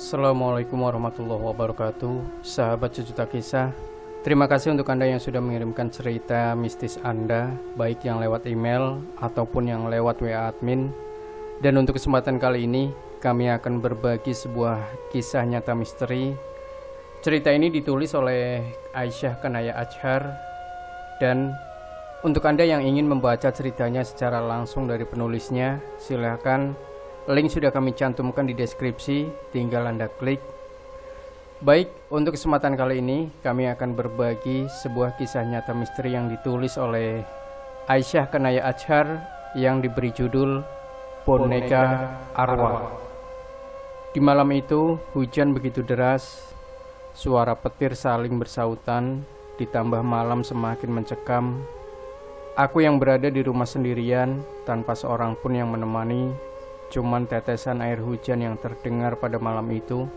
Assalamualaikum warahmatullahi wabarakatuh. Sahabat Sejuta Kisah, terima kasih untuk Anda yang sudah mengirimkan cerita mistis Anda, baik yang lewat email ataupun yang lewat WA admin. Dan untuk kesempatan kali ini, kami akan berbagi sebuah kisah nyata misteri. Cerita ini ditulis oleh Aisyah Kanaya Azhar. Dan untuk Anda yang ingin membaca ceritanya secara langsung dari penulisnya, silakan. Link sudah kami cantumkan di deskripsi, tinggal Anda klik. Baik, untuk kesempatan kali ini kami akan berbagi sebuah kisah nyata misteri yang ditulis oleh Aisyah Kanaya Azhar yang diberi judul Boneka Arwah. Di malam itu hujan begitu deras, suara petir saling bersautan, ditambah malam semakin mencekam. Aku yang berada di rumah sendirian tanpa seorang pun yang menemani. Cuman tetesan air hujan yang terdengar pada malam itu.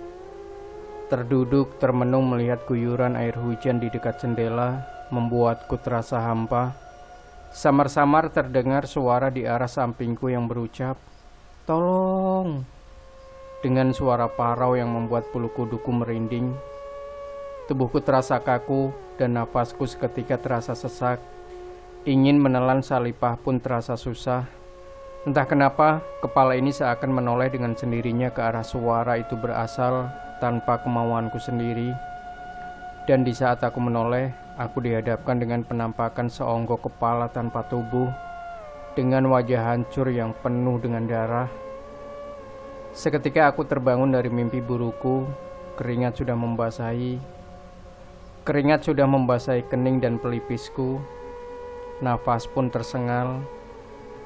Terduduk termenung melihat guyuran air hujan di dekat jendela membuatku terasa hampa. Samar-samar terdengar suara di arah sampingku yang berucap, "Tolong!" dengan suara parau yang membuat bulu kuduku merinding. Tubuhku terasa kaku dan nafasku seketika terasa sesak. Ingin menelan salipah pun terasa susah. Entah kenapa, kepala ini seakan menoleh dengan sendirinya ke arah suara itu berasal tanpa kemauanku sendiri. Dan di saat aku menoleh, aku dihadapkan dengan penampakan seonggok kepala tanpa tubuh, dengan wajah hancur yang penuh dengan darah. Seketika aku terbangun dari mimpi burukku, keringat sudah membasahi kening dan pelipisku, nafas pun tersengal.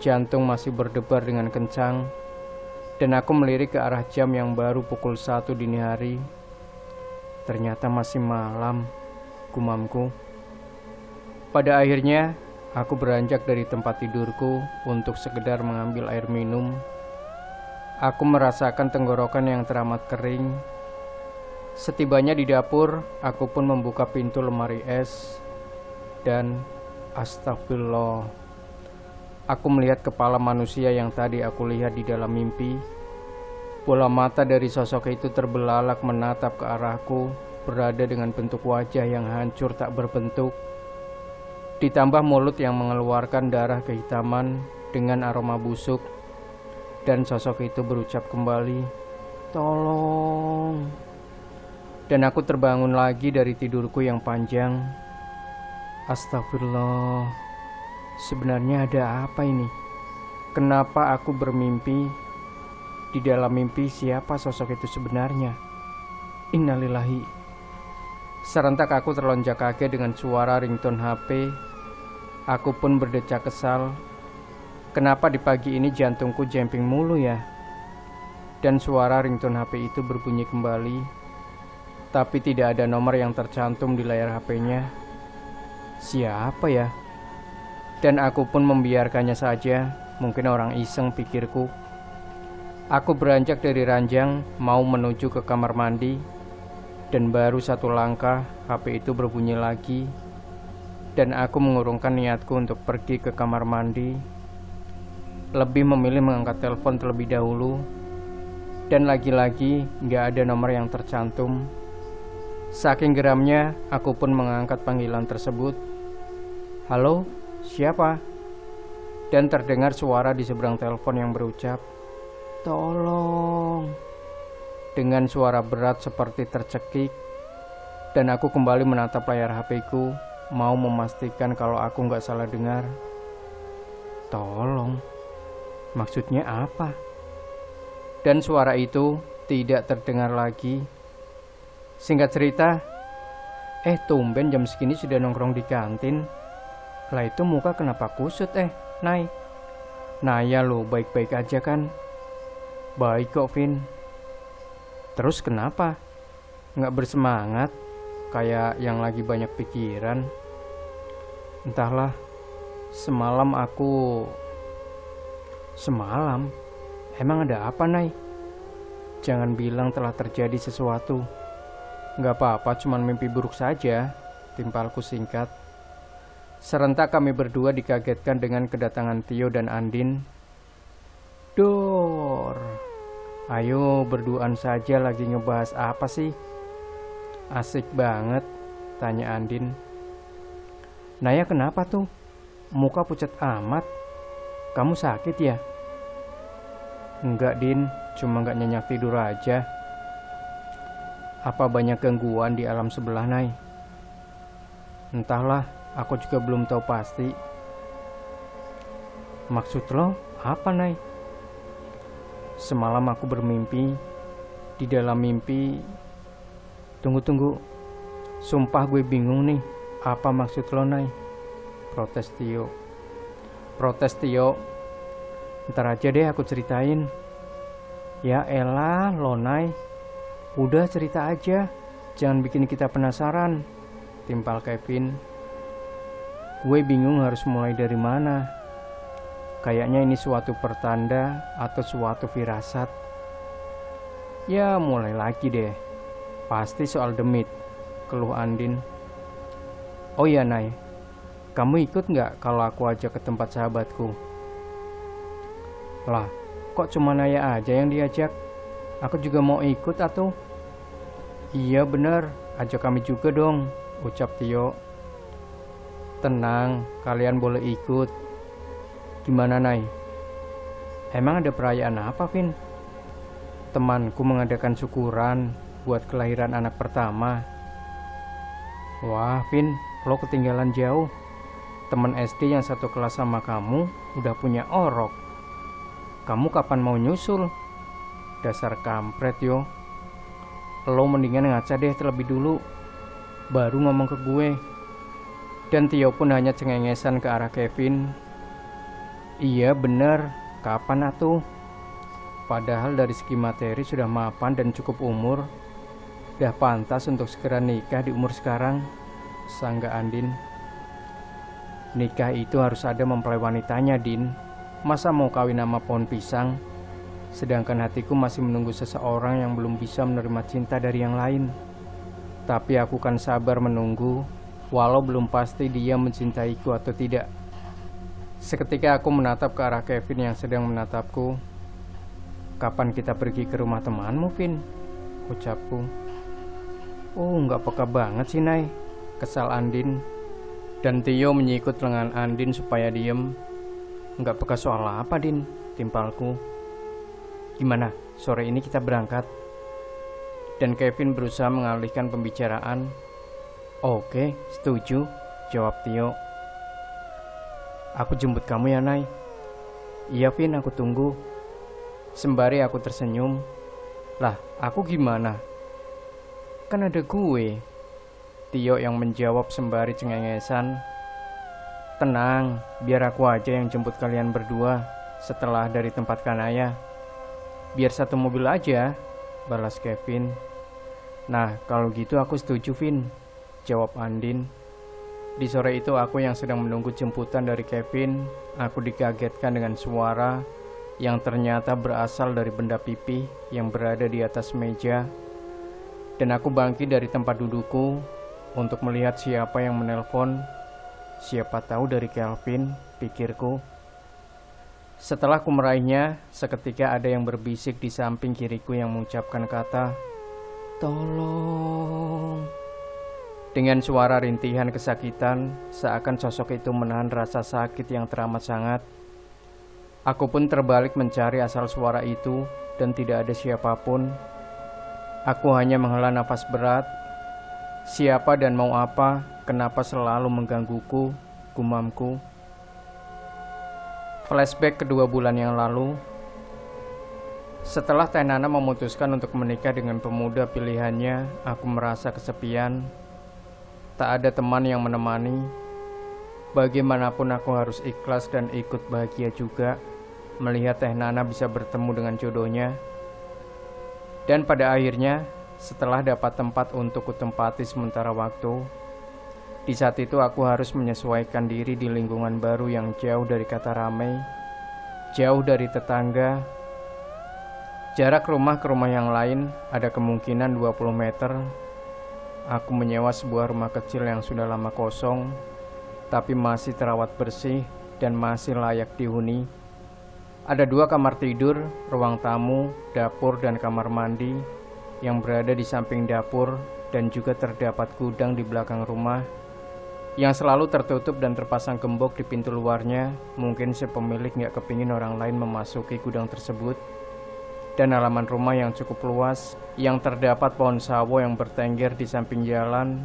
Jantung masih berdebar dengan kencang, dan aku melirik ke arah jam yang baru pukul 1 dini hari. Ternyata masih malam, gumamku. Pada akhirnya, aku beranjak dari tempat tidurku untuk sekedar mengambil air minum. Aku merasakan tenggorokan yang teramat kering. Setibanya di dapur, aku pun membuka pintu lemari es, dan astagfirullah. Aku melihat kepala manusia yang tadi aku lihat di dalam mimpi. Bola mata dari sosok itu terbelalak menatap ke arahku, berada dengan bentuk wajah yang hancur tak berbentuk. Ditambah mulut yang mengeluarkan darah kehitaman dengan aroma busuk. Dan sosok itu berucap kembali, "Tolong!" Dan aku terbangun lagi dari tidurku yang panjang. Astagfirullah. Sebenarnya ada apa ini? Kenapa aku bermimpi? Di dalam mimpi siapa sosok itu sebenarnya? Innalillahi. Serentak aku terlonjak kaget dengan suara ringtone HP. Aku pun berdecak kesal. Kenapa di pagi ini jantungku jemping mulu ya? Dan suara ringtone HP itu berbunyi kembali. Tapi tidak ada nomor yang tercantum di layar HP-nya. Siapa ya? Dan aku pun membiarkannya saja, mungkin orang iseng pikirku. Aku beranjak dari ranjang, mau menuju ke kamar mandi. Dan baru satu langkah, HP itu berbunyi lagi. Dan aku mengurungkan niatku untuk pergi ke kamar mandi. Lebih memilih mengangkat telepon terlebih dahulu. Dan lagi-lagi, gak ada nomor yang tercantum. Saking geramnya, aku pun mengangkat panggilan tersebut. "Halo? Siapa?" Dan terdengar suara di seberang telepon yang berucap, "Tolong!" dengan suara berat seperti tercekik. Dan aku kembali menatap layar HP-ku, mau memastikan kalau aku gak salah dengar. Tolong? Maksudnya apa? Dan suara itu tidak terdengar lagi. Singkat cerita, tumben jam segini sudah nongkrong di kantin. Lah itu muka kenapa kusut Nay? Naya lo baik-baik aja kan? Baik kok Vin. Terus kenapa? Nggak bersemangat? Kayak yang lagi banyak pikiran. Entahlah. Semalam? Emang ada apa Nay? Jangan bilang telah terjadi sesuatu. Nggak apa-apa, cuman mimpi buruk saja, timpalku singkat. Serentak kami berdua dikagetkan dengan kedatangan Tio dan Andin. Dor! Ayo berduaan saja, lagi ngebahas apa sih? Asik banget, tanya Andin. Naya kenapa tuh? Muka pucat amat. Kamu sakit ya? Enggak Din, cuma gak nyenyak tidur aja. Apa banyak gangguan di alam sebelah, Nay? Entahlah, aku juga belum tahu pasti. Maksud lo apa, Nay? Semalam aku bermimpi. Di dalam mimpi... Tunggu. Sumpah gue bingung nih. Apa maksud lo, Nay? Protes Tio. Ntar aja deh aku ceritain. Ya elah lo, Nay. Udah cerita aja. Jangan bikin kita penasaran, timpal Kevin. Gue bingung harus mulai dari mana. Kayaknya ini suatu pertanda atau suatu firasat. Ya mulai lagi deh. Pasti soal demit, keluh Andin. Oh iya Nay, kamu ikut gak kalau aku ajak ke tempat sahabatku? Lah, kok cuma Naya aja yang diajak? Aku juga mau ikut atau? Iya bener, ajak kami juga dong, ucap Tio. Tenang, kalian boleh ikut. Gimana Nay? Emang ada perayaan apa, Vin? Temanku mengadakan syukuran buat kelahiran anak pertama. Wah, Vin, lo ketinggalan jauh. Temen SD yang satu kelas sama kamu udah punya orok. Kamu kapan mau nyusul? Dasar kampret yo. Lo mendingan ngaca deh terlebih dulu, baru ngomong ke gue. Dan Tio pun hanya cengengesan ke arah Kevin. Iya bener, kapan atuh? Padahal dari segi materi sudah mapan dan cukup umur. Dah pantas untuk segera nikah di umur sekarang, sangga Andin. Nikah itu harus ada mempelai wanitanya, Din. Masa mau kawin sama pohon pisang? Sedangkan hatiku masih menunggu seseorang yang belum bisa menerima cinta dari yang lain. Tapi aku kan sabar menunggu, walau belum pasti dia mencintaiku atau tidak. Seketika aku menatap ke arah Kevin yang sedang menatapku. Kapan kita pergi ke rumah temanmu, Vin? Ucapku. Oh, gak peka banget sih, Nay, kesal Andin. Dan Tio menyikut lengan Andin supaya diem. Gak peka soal apa, Din? Timpalku. Gimana, sore ini kita berangkat? Dan Kevin berusaha mengalihkan pembicaraan. Oke, setuju, jawab Tio. Aku jemput kamu ya, Nay. Iya, Vin, aku tunggu. Sembari aku tersenyum. Lah, aku gimana? Kan ada gue. Tio yang menjawab sembari cengengesan. Tenang, biar aku aja yang jemput kalian berdua setelah dari tempat Kanaya. Biar satu mobil aja, balas Kevin. Nah, kalau gitu aku setuju, Vin, jawab Andin. Di sore itu aku yang sedang menunggu jemputan dari Kevin, aku dikagetkan dengan suara yang ternyata berasal dari benda pipih yang berada di atas meja. Dan aku bangkit dari tempat dudukku untuk melihat siapa yang menelpon. Siapa tahu dari Kelvin, pikirku. Setelah ku meraihnya, seketika ada yang berbisik di samping kiriku yang mengucapkan kata, "Tolong." Dengan suara rintihan kesakitan, seakan sosok itu menahan rasa sakit yang teramat sangat. Aku pun terbalik mencari asal suara itu dan tidak ada siapapun. Aku hanya menghela nafas berat. Siapa dan mau apa? Kenapa selalu menggangguku? Gumamku. Flashback ke 2 bulan yang lalu. Setelah Teh Nana memutuskan untuk menikah dengan pemuda pilihannya, aku merasa kesepian. Tak ada teman yang menemani. Bagaimanapun aku harus ikhlas dan ikut bahagia juga melihat Teh Nana bisa bertemu dengan jodohnya. Dan pada akhirnya, setelah dapat tempat untuk kutempati sementara waktu, di saat itu aku harus menyesuaikan diri di lingkungan baru yang jauh dari kata ramai, jauh dari tetangga. Jarak rumah ke rumah yang lain ada kemungkinan 20 meter. Aku menyewa sebuah rumah kecil yang sudah lama kosong, tapi masih terawat bersih dan masih layak dihuni. Ada 2 kamar tidur, ruang tamu, dapur, dan kamar mandi yang berada di samping dapur, dan juga terdapat gudang di belakang rumah yang selalu tertutup dan terpasang gembok di pintu luarnya. Mungkin si pemilik nggak kepingin orang lain memasuki gudang tersebut. Dan halaman rumah yang cukup luas, yang terdapat pohon sawo yang bertengger di samping jalan,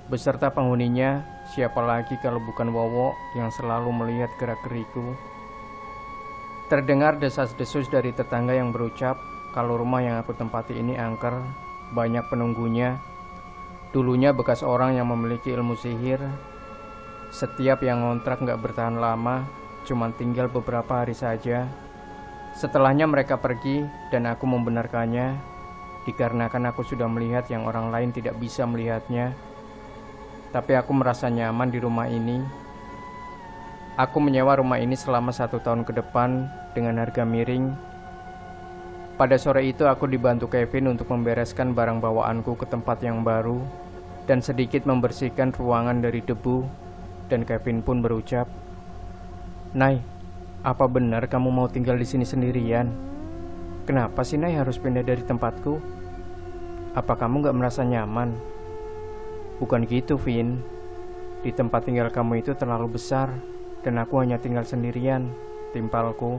beserta penghuninya. Siapa lagi kalau bukan Wowo yang selalu melihat gerak-geriku. Terdengar desas-desus dari tetangga yang berucap kalau rumah yang aku tempati ini angker, banyak penunggunya. Dulunya bekas orang yang memiliki ilmu sihir. Setiap yang ngontrak nggak bertahan lama, cuma tinggal beberapa hari saja. Setelahnya mereka pergi dan aku membenarkannya, dikarenakan aku sudah melihat yang orang lain tidak bisa melihatnya. Tapi aku merasa nyaman di rumah ini. Aku menyewa rumah ini selama 1 tahun ke depan dengan harga miring. Pada sore itu aku dibantu Kevin untuk membereskan barang bawaanku ke tempat yang baru dan sedikit membersihkan ruangan dari debu. Dan Kevin pun berucap, "Nay, apa benar kamu mau tinggal di sini sendirian? Kenapa sih Nay harus pindah dari tempatku? Apa kamu gak merasa nyaman?" "Bukan gitu, Vin. Di tempat tinggal kamu itu terlalu besar dan aku hanya tinggal sendirian," timpalku.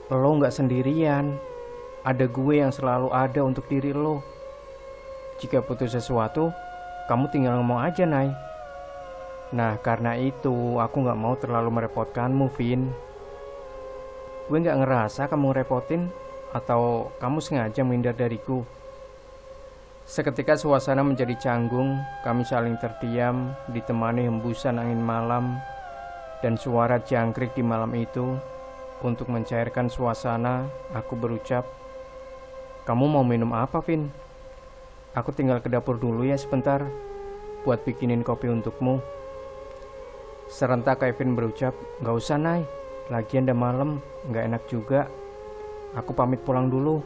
"Lo gak sendirian. Ada gue yang selalu ada untuk diri lo. Jika butuh sesuatu, kamu tinggal ngomong aja, Nay." "Nah, karena itu aku gak mau terlalu merepotkanmu, Vin." "Gue gak ngerasa kamu ngerepotin, atau kamu sengaja menghindar dariku?" Seketika suasana menjadi canggung. Kami saling terdiam, ditemani hembusan angin malam dan suara jangkrik di malam itu. Untuk mencairkan suasana, aku berucap, "Kamu mau minum apa, Vin? Aku tinggal ke dapur dulu ya sebentar, buat bikinin kopi untukmu." Serentak Kevin berucap, "Gak usah, Nay. Lagian udah malam, gak enak juga. Aku pamit pulang dulu.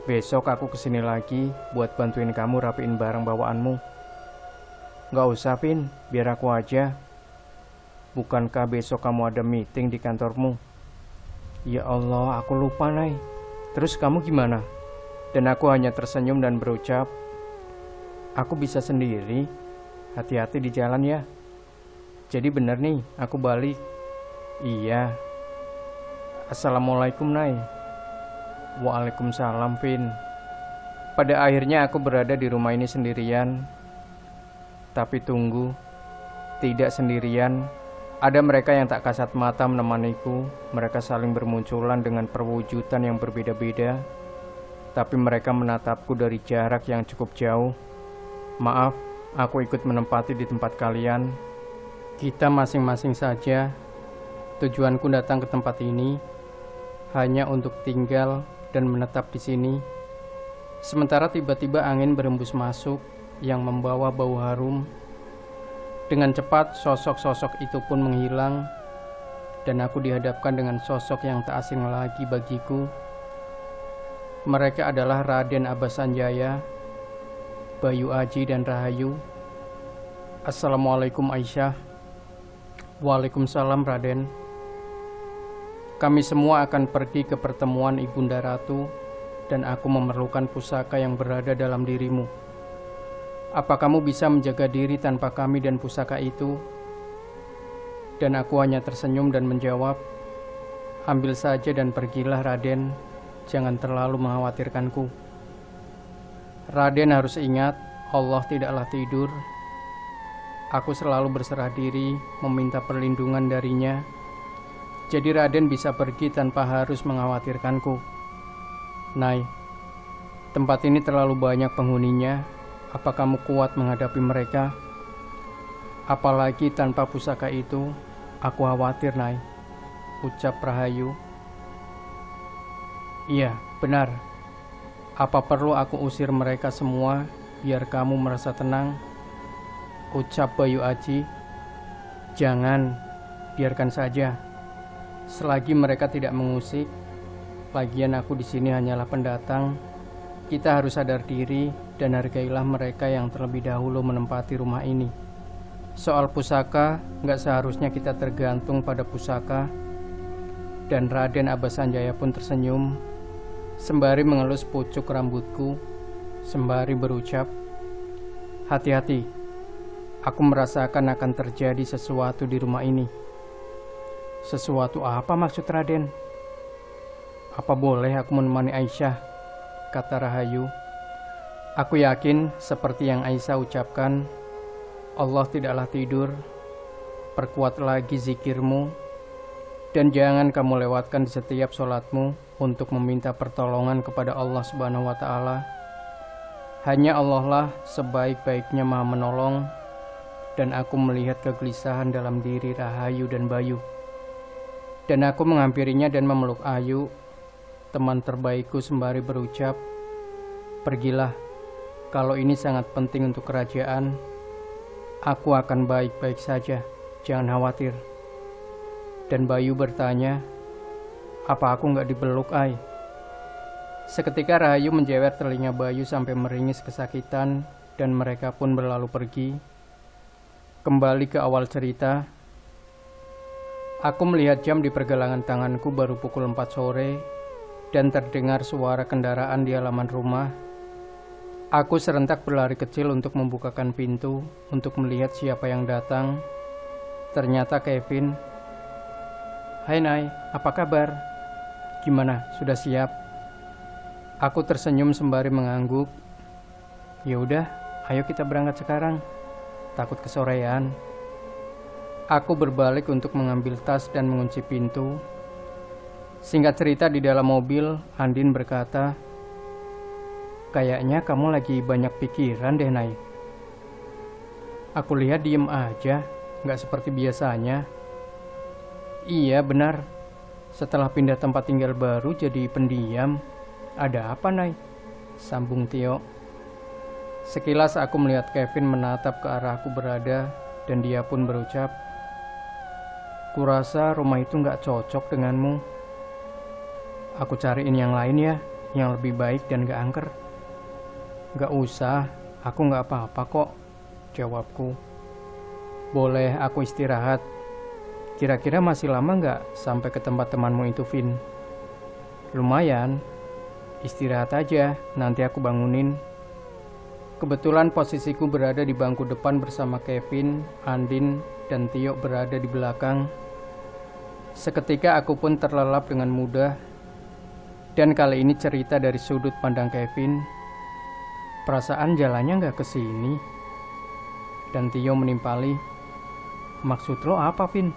Besok aku kesini lagi buat bantuin kamu rapiin barang bawaanmu." "Gak usah, Vin. Biar aku aja. Bukankah besok kamu ada meeting di kantormu?" "Ya Allah, aku lupa, Nay. Terus kamu gimana?" Dan aku hanya tersenyum dan berucap, "Aku bisa sendiri. Hati-hati di jalan ya. Jadi bener nih, aku balik." "Iya." "Assalamualaikum, Nay." "Waalaikumsalam, Vin." Pada akhirnya aku berada di rumah ini sendirian. Tapi tunggu, tidak sendirian. Ada mereka yang tak kasat mata menemaniku. Mereka saling bermunculan dengan perwujudan yang berbeda-beda. Tapi mereka menatapku dari jarak yang cukup jauh. "Maaf, aku ikut menempati di tempat kalian. Kita masing-masing saja. Tujuanku datang ke tempat ini hanya untuk tinggal dan menetap di sini." Sementara tiba-tiba angin berembus masuk yang membawa bau harum. Dengan cepat sosok-sosok itu pun menghilang dan aku dihadapkan dengan sosok yang tak asing lagi bagiku. Mereka adalah Raden Abasanjaya, Bayu Aji, dan Rahayu. "Assalamualaikum, Aisyah." "Waalaikumsalam, Raden. Kami semua akan pergi ke pertemuan Ibunda Ratu dan aku memerlukan pusaka yang berada dalam dirimu. Apa kamu bisa menjaga diri tanpa kami dan pusaka itu?" Dan aku hanya tersenyum dan menjawab, "Ambil saja dan pergilah, Raden. Jangan terlalu mengkhawatirkanku." Raden harus ingat, Allah tidaklah tidur. Aku selalu berserah diri, meminta perlindungan darinya. Jadi Raden bisa pergi tanpa harus mengkhawatirkanku. "Nay, tempat ini terlalu banyak penghuninya. Apa kamu kuat menghadapi mereka? Apalagi tanpa pusaka itu, aku khawatir, Nay," ucap Rahayu. "Iya, benar. Apa perlu aku usir mereka semua biar kamu merasa tenang?" ucap Bayu Aji. "Jangan, biarkan saja. Selagi mereka tidak mengusik, lagian aku di sini hanyalah pendatang. Kita harus sadar diri dan hargailah mereka yang terlebih dahulu menempati rumah ini. Soal pusaka, nggak seharusnya kita tergantung pada pusaka. Dan Raden Abasanjaya pun tersenyum sembari mengelus pucuk rambutku, sembari berucap, "Hati-hati, aku merasakan akan terjadi sesuatu di rumah ini." "Sesuatu apa maksud Raden?" "Apa boleh aku menemani Aisyah?" kata Rahayu. "Aku yakin seperti yang Aisyah ucapkan, Allah tidaklah tidur. Perkuat lagi zikirmu, dan jangan kamu lewatkan di setiap sholatmu untuk meminta pertolongan kepada Allah Subhanahu wa Ta'ala. Hanya Allah lah sebaik-baiknya Maha Menolong." Dan aku melihat kegelisahan dalam diri Rahayu dan Bayu. Dan aku menghampirinya dan memeluk Ayu, teman terbaikku, sembari berucap, "Pergilah, kalau ini sangat penting untuk kerajaan. Aku akan baik-baik saja, jangan khawatir." Dan Bayu bertanya, "Apa aku nggak dipeluk, Ai?" Seketika Rahayu menjewer telinga Bayu sampai meringis kesakitan, dan mereka pun berlalu pergi. Kembali ke awal cerita. Aku melihat jam di pergelangan tanganku, baru pukul 4 sore, dan terdengar suara kendaraan di halaman rumah. Aku serentak berlari kecil untuk membukakan pintu, untuk melihat siapa yang datang. Ternyata Kevin. "Hai Nay, apa kabar? Gimana, sudah siap?" Aku tersenyum sembari mengangguk. "Ya udah, ayo kita berangkat sekarang. Takut kesorean." Aku berbalik untuk mengambil tas dan mengunci pintu. Singkat cerita, di dalam mobil, Andin berkata, "Kayaknya kamu lagi banyak pikiran deh, Nay." Aku lihat diem aja, gak seperti biasanya. "Iya benar, setelah pindah tempat tinggal baru jadi pendiam." "Ada apa, Nay?" sambung Tio. Sekilas aku melihat Kevin menatap ke arah aku berada, dan dia pun berucap, "Kurasa rumah itu gak cocok denganmu. Aku cariin yang lain ya, yang lebih baik dan gak angker." "Gak usah, aku gak apa-apa kok," jawabku. "Boleh aku istirahat? Kira-kira masih lama gak sampai ke tempat temanmu itu, Vin?" "Lumayan, istirahat aja, nanti aku bangunin." Kebetulan posisiku berada di bangku depan bersama Kevin, Andin, dan Tio berada di belakang. Seketika aku pun terlelap dengan mudah. Dan kali ini cerita dari sudut pandang Kevin. "Perasaan jalannya gak ke sini." Dan Tio menimpali, "Maksud lo apa, Vin?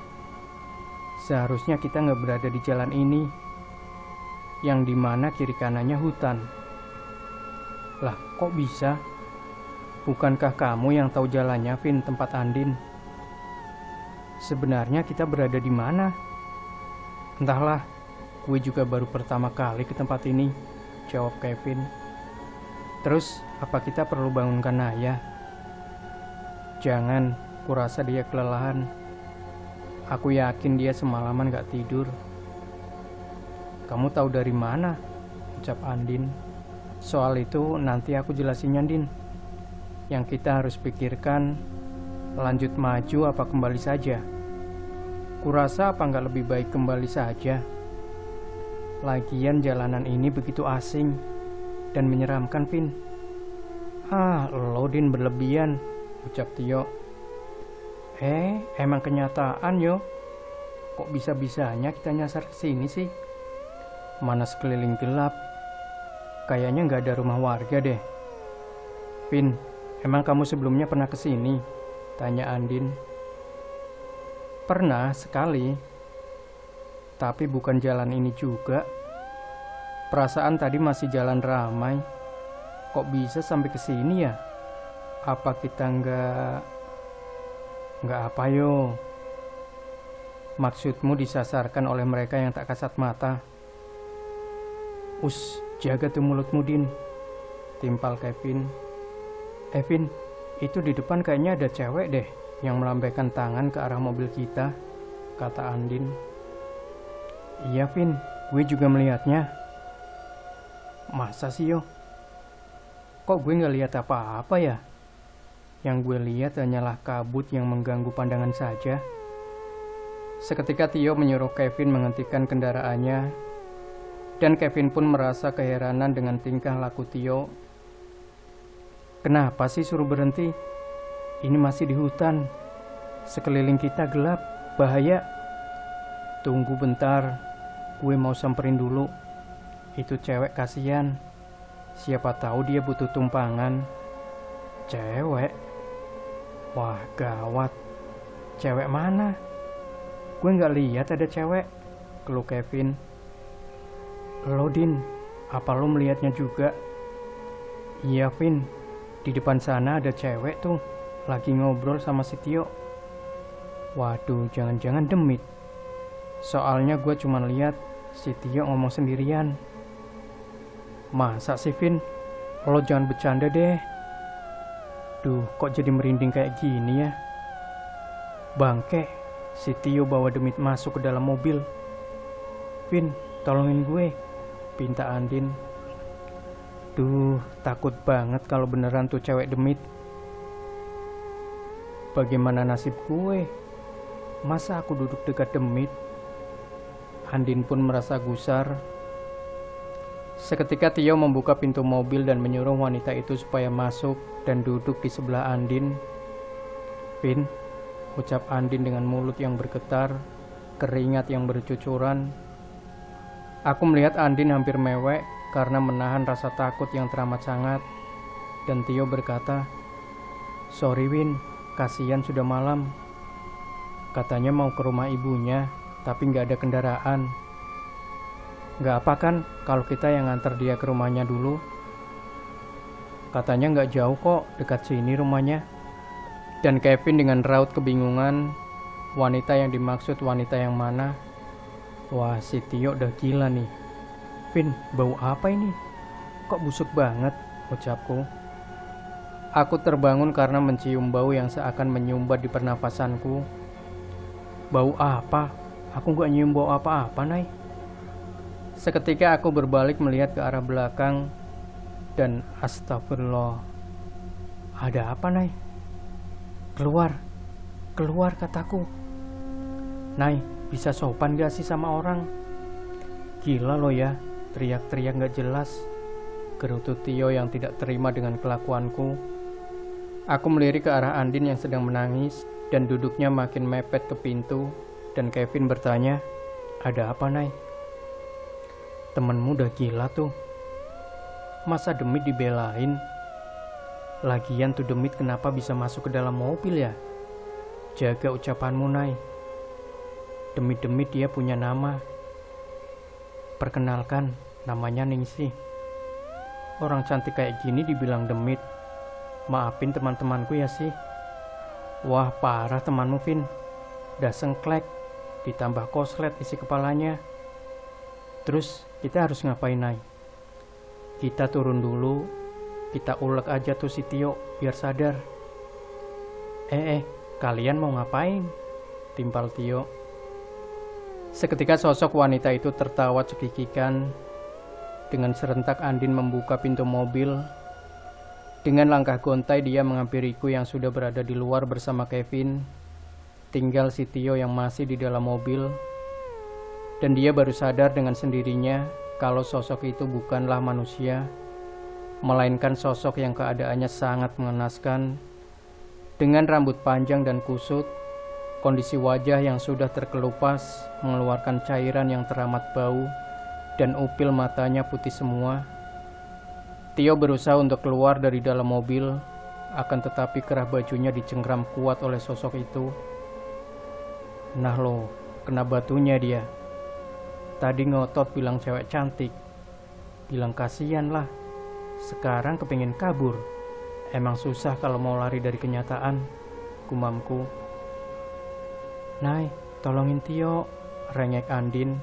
Seharusnya kita gak berada di jalan ini, yang dimana kiri kanannya hutan." "Lah, kok bisa? Bukankah kamu yang tahu jalannya, Vin, tempat Andin?" "Sebenarnya kita berada di mana?" "Entahlah, gue juga baru pertama kali ke tempat ini," jawab Kevin. "Terus, apa kita perlu bangunkan Naya?" "Jangan, kurasa dia kelelahan. Aku yakin dia semalaman gak tidur." "Kamu tahu dari mana?" ucap Andin. "Soal itu nanti aku jelasinnya, Din. Yang kita harus pikirkan, lanjut maju apa kembali saja. Kurasa apa nggak lebih baik kembali saja. Lagian jalanan ini begitu asing dan menyeramkan, Vin." "Ah, lo Din berlebihan," ucap Tio. Emang kenyataan yo. Kok bisa-bisanya kita nyasar ke sini sih? Mana sekeliling gelap. Kayaknya nggak ada rumah warga deh." "Vin, emang kamu sebelumnya pernah ke sini?" tanya Andin. "Pernah sekali. Tapi bukan jalan ini juga. Perasaan tadi masih jalan ramai. Kok bisa sampai ke sini ya? Apa kita nggak apa yo? Maksudmu disasarkan oleh mereka yang tak kasat mata?" Jaga tuh mulutmu, Din," timpal Kevin. "Vin, itu di depan kayaknya ada cewek deh yang melambaikan tangan ke arah mobil kita," kata Andin. "Iya, Vin, gue juga melihatnya." "Masa sih yo? Kok gue gak lihat apa-apa ya? Yang gue lihat hanyalah kabut yang mengganggu pandangan saja." Seketika Tio menyuruh Kevin menghentikan kendaraannya, dan Kevin pun merasa keheranan dengan tingkah laku Tio. Kenapa sih suruh berhenti? Ini masih di hutan. Sekeliling kita gelap, bahaya. Tunggu bentar, gue mau samperin dulu. Itu cewek kasihan. Siapa tahu dia butuh tumpangan. Cewek? Wah, gawat. Cewek mana? Gue nggak lihat ada cewek, keluh Kevin. Lo Din, apa lo melihatnya juga? Iya Vin, di depan sana ada cewek tuh, lagi ngobrol sama si Tio. Waduh, jangan-jangan demit. Soalnya gue cuma lihat si Tio ngomong sendirian. Masa sih Vin? Lo jangan bercanda deh. Duh, kok jadi merinding kayak gini ya? Bangke, si Tio bawa demit masuk ke dalam mobil. Vin, tolongin gue, pinta Andin. Duh, takut banget kalau beneran tuh cewek demit. Bagaimana nasib gue? Masa aku duduk dekat demit? Andin pun merasa gusar. Seketika Tio membuka pintu mobil dan menyuruh wanita itu supaya masuk dan duduk di sebelah Andin. Vin, ucap Andin dengan mulut yang bergetar, keringat yang bercucuran. Aku melihat Andin hampir mewek karena menahan rasa takut yang teramat sangat. Dan Tio berkata, "Sorry Win, kasihan sudah malam. Katanya mau ke rumah ibunya, tapi gak ada kendaraan. Gak apa kan kalau kita yang nganter dia ke rumahnya dulu? Katanya gak jauh kok, dekat sini rumahnya." Dan Kevin dengan raut kebingungan, wanita yang dimaksud wanita yang mana? Wah, si Tio udah gila nih. Vin, bau apa ini? Kok busuk banget, ucapku. Aku terbangun karena mencium bau yang seakan menyumbat di pernafasanku. Bau apa? Aku gak nyium bau apa-apa, Nay. Seketika aku berbalik melihat ke arah belakang dan astagfirullah. Ada apa, Nay? Keluar, keluar kataku. Nay, bisa sopan gak sih sama orang? Gila lo ya, teriak-teriak gak jelas, gerutu Tio yang tidak terima dengan kelakuanku. Aku melirik ke arah Andin yang sedang menangis dan duduknya makin mepet ke pintu. Dan Kevin bertanya, ada apa Nay? Temenmu udah gila tuh. Masa demit dibelain? Lagian tuh demit kenapa bisa masuk ke dalam mobil ya? Jaga ucapanmu Nay. Demit-demit dia punya nama. Perkenalkan, namanya Ningsih. Orang cantik kayak gini dibilang demit. Maafin teman-temanku ya sih. Wah parah temanmu Vin. Udah sengklek, ditambah koslet isi kepalanya. Terus kita harus ngapain Nay? Kita turun dulu, kita ulek aja tuh si Tio biar sadar. Kalian mau ngapain? Timpal Tio. Seketika sosok wanita itu tertawa cekikikan. Dengan serentak Andin membuka pintu mobil. Dengan langkah gontai dia menghampiriku yang sudah berada di luar bersama Kevin. Tinggal si Tio yang masih di dalam mobil. Dan dia baru sadar dengan sendirinya kalau sosok itu bukanlah manusia, melainkan sosok yang keadaannya sangat mengenaskan. Dengan rambut panjang dan kusut, kondisi wajah yang sudah terkelupas mengeluarkan cairan yang teramat bau, dan upil matanya putih semua. Tio berusaha untuk keluar dari dalam mobil, akan tetapi kerah bajunya dicengkram kuat oleh sosok itu. Nah lo, kena batunya dia. Tadi ngotot bilang cewek cantik, bilang kasihan lah. Sekarang kepingin kabur. Emang susah kalau mau lari dari kenyataan, gumamku. Nay, tolongin Tio, rengek Andin.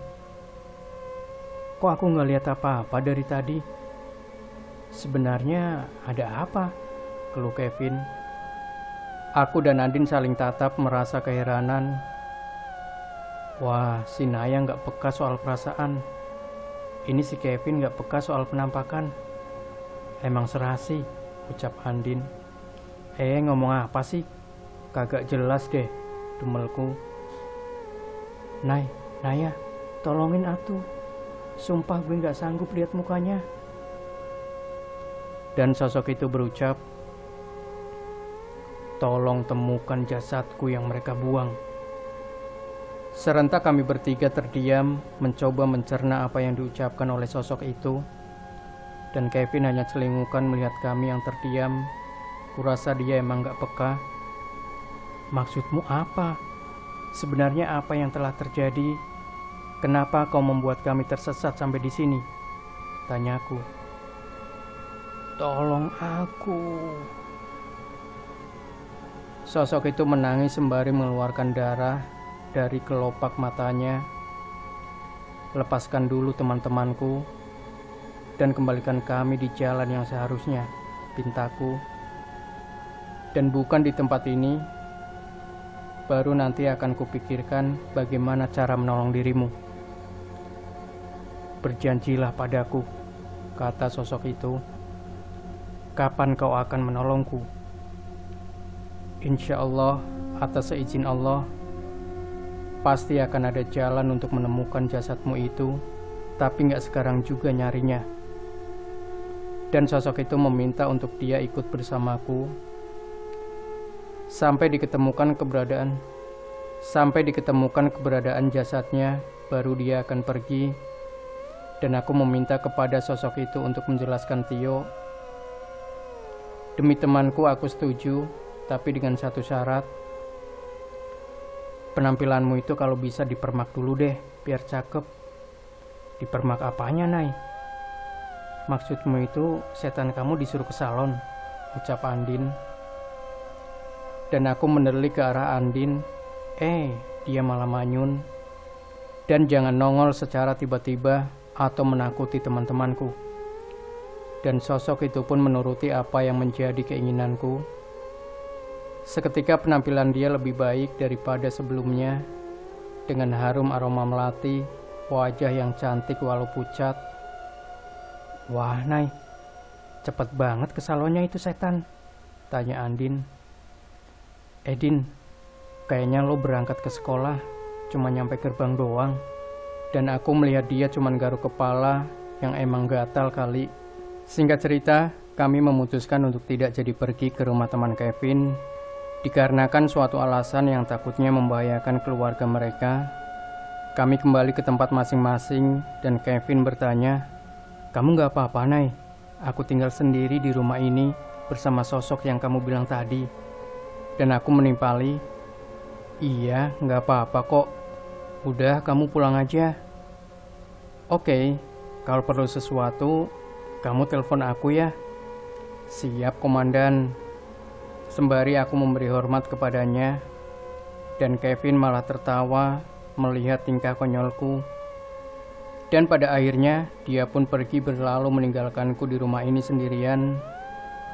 Kok aku gak lihat apa-apa dari tadi? Sebenarnya ada apa? Keluh Kevin. Aku dan Andin saling tatap merasa keheranan. Wah, si Naya gak peka soal perasaan. Ini si Kevin gak peka soal penampakan. Emang serasi, ucap Andin. Ngomong apa sih? Kagak jelas deh, demelku. Naya, tolongin atuh. Sumpah gue gak sanggup lihat mukanya. Dan sosok itu berucap, tolong temukan jasadku yang mereka buang. Serentak kami bertiga terdiam, mencoba mencerna apa yang diucapkan oleh sosok itu. Dan Kevin hanya celingukan melihat kami yang terdiam. Kurasa dia emang gak peka. Maksudmu apa? Sebenarnya apa yang telah terjadi? Kenapa kau membuat kami tersesat sampai di sini? Tanyaku. Tolong aku. Sosok itu menangis sembari mengeluarkan darah dari kelopak matanya. Lepaskan dulu teman-temanku dan kembalikan kami di jalan yang seharusnya, pintaku. Dan bukan di tempat ini. Baru nanti akan kupikirkan bagaimana cara menolong dirimu. Berjanjilah padaku, kata sosok itu. Kapan kau akan menolongku? Insya Allah, atas seizin Allah, pasti akan ada jalan untuk menemukan jasadmu itu, tapi gak sekarang juga nyarinya. Dan sosok itu meminta untuk dia ikut bersamaku sampai diketemukan keberadaan jasadnya, baru dia akan pergi. Dan aku meminta kepada sosok itu untuk menjelaskan Tio. Demi temanku aku setuju, tapi dengan satu syarat. Penampilanmu itu kalau bisa dipermak dulu deh, biar cakep. Dipermak apanya, Nay? Maksudmu itu setan kamu disuruh ke salon, ucap Andin. Dan aku mendelik ke arah Andin. Dia malah manyun. Dan jangan nongol secara tiba-tiba atau menakuti teman-temanku. Dan sosok itu pun menuruti apa yang menjadi keinginanku. Seketika penampilan dia lebih baik daripada sebelumnya, dengan harum aroma melati, wajah yang cantik walau pucat. Wah, Nay, cepet banget ke salonnya itu setan, tanya Andin. Din, kayaknya lo berangkat ke sekolah, cuma nyampe gerbang doang. Dan aku melihat dia cuma garuk kepala yang emang gatal kali. Singkat cerita, kami memutuskan untuk tidak jadi pergi ke rumah teman Kevin, dikarenakan suatu alasan yang takutnya membahayakan keluarga mereka. Kami kembali ke tempat masing-masing dan Kevin bertanya, kamu gak apa-apa, Nay? Aku tinggal sendiri di rumah ini bersama sosok yang kamu bilang tadi. Dan aku menimpali, iya, gak apa-apa kok. Udah, kamu pulang aja. Oke, kalau perlu sesuatu, kamu telepon aku ya. Siap, komandan. Sembari aku memberi hormat kepadanya. Dan Kevin malah tertawa melihat tingkah konyolku. Dan pada akhirnya dia pun pergi berlalu meninggalkanku di rumah ini sendirian.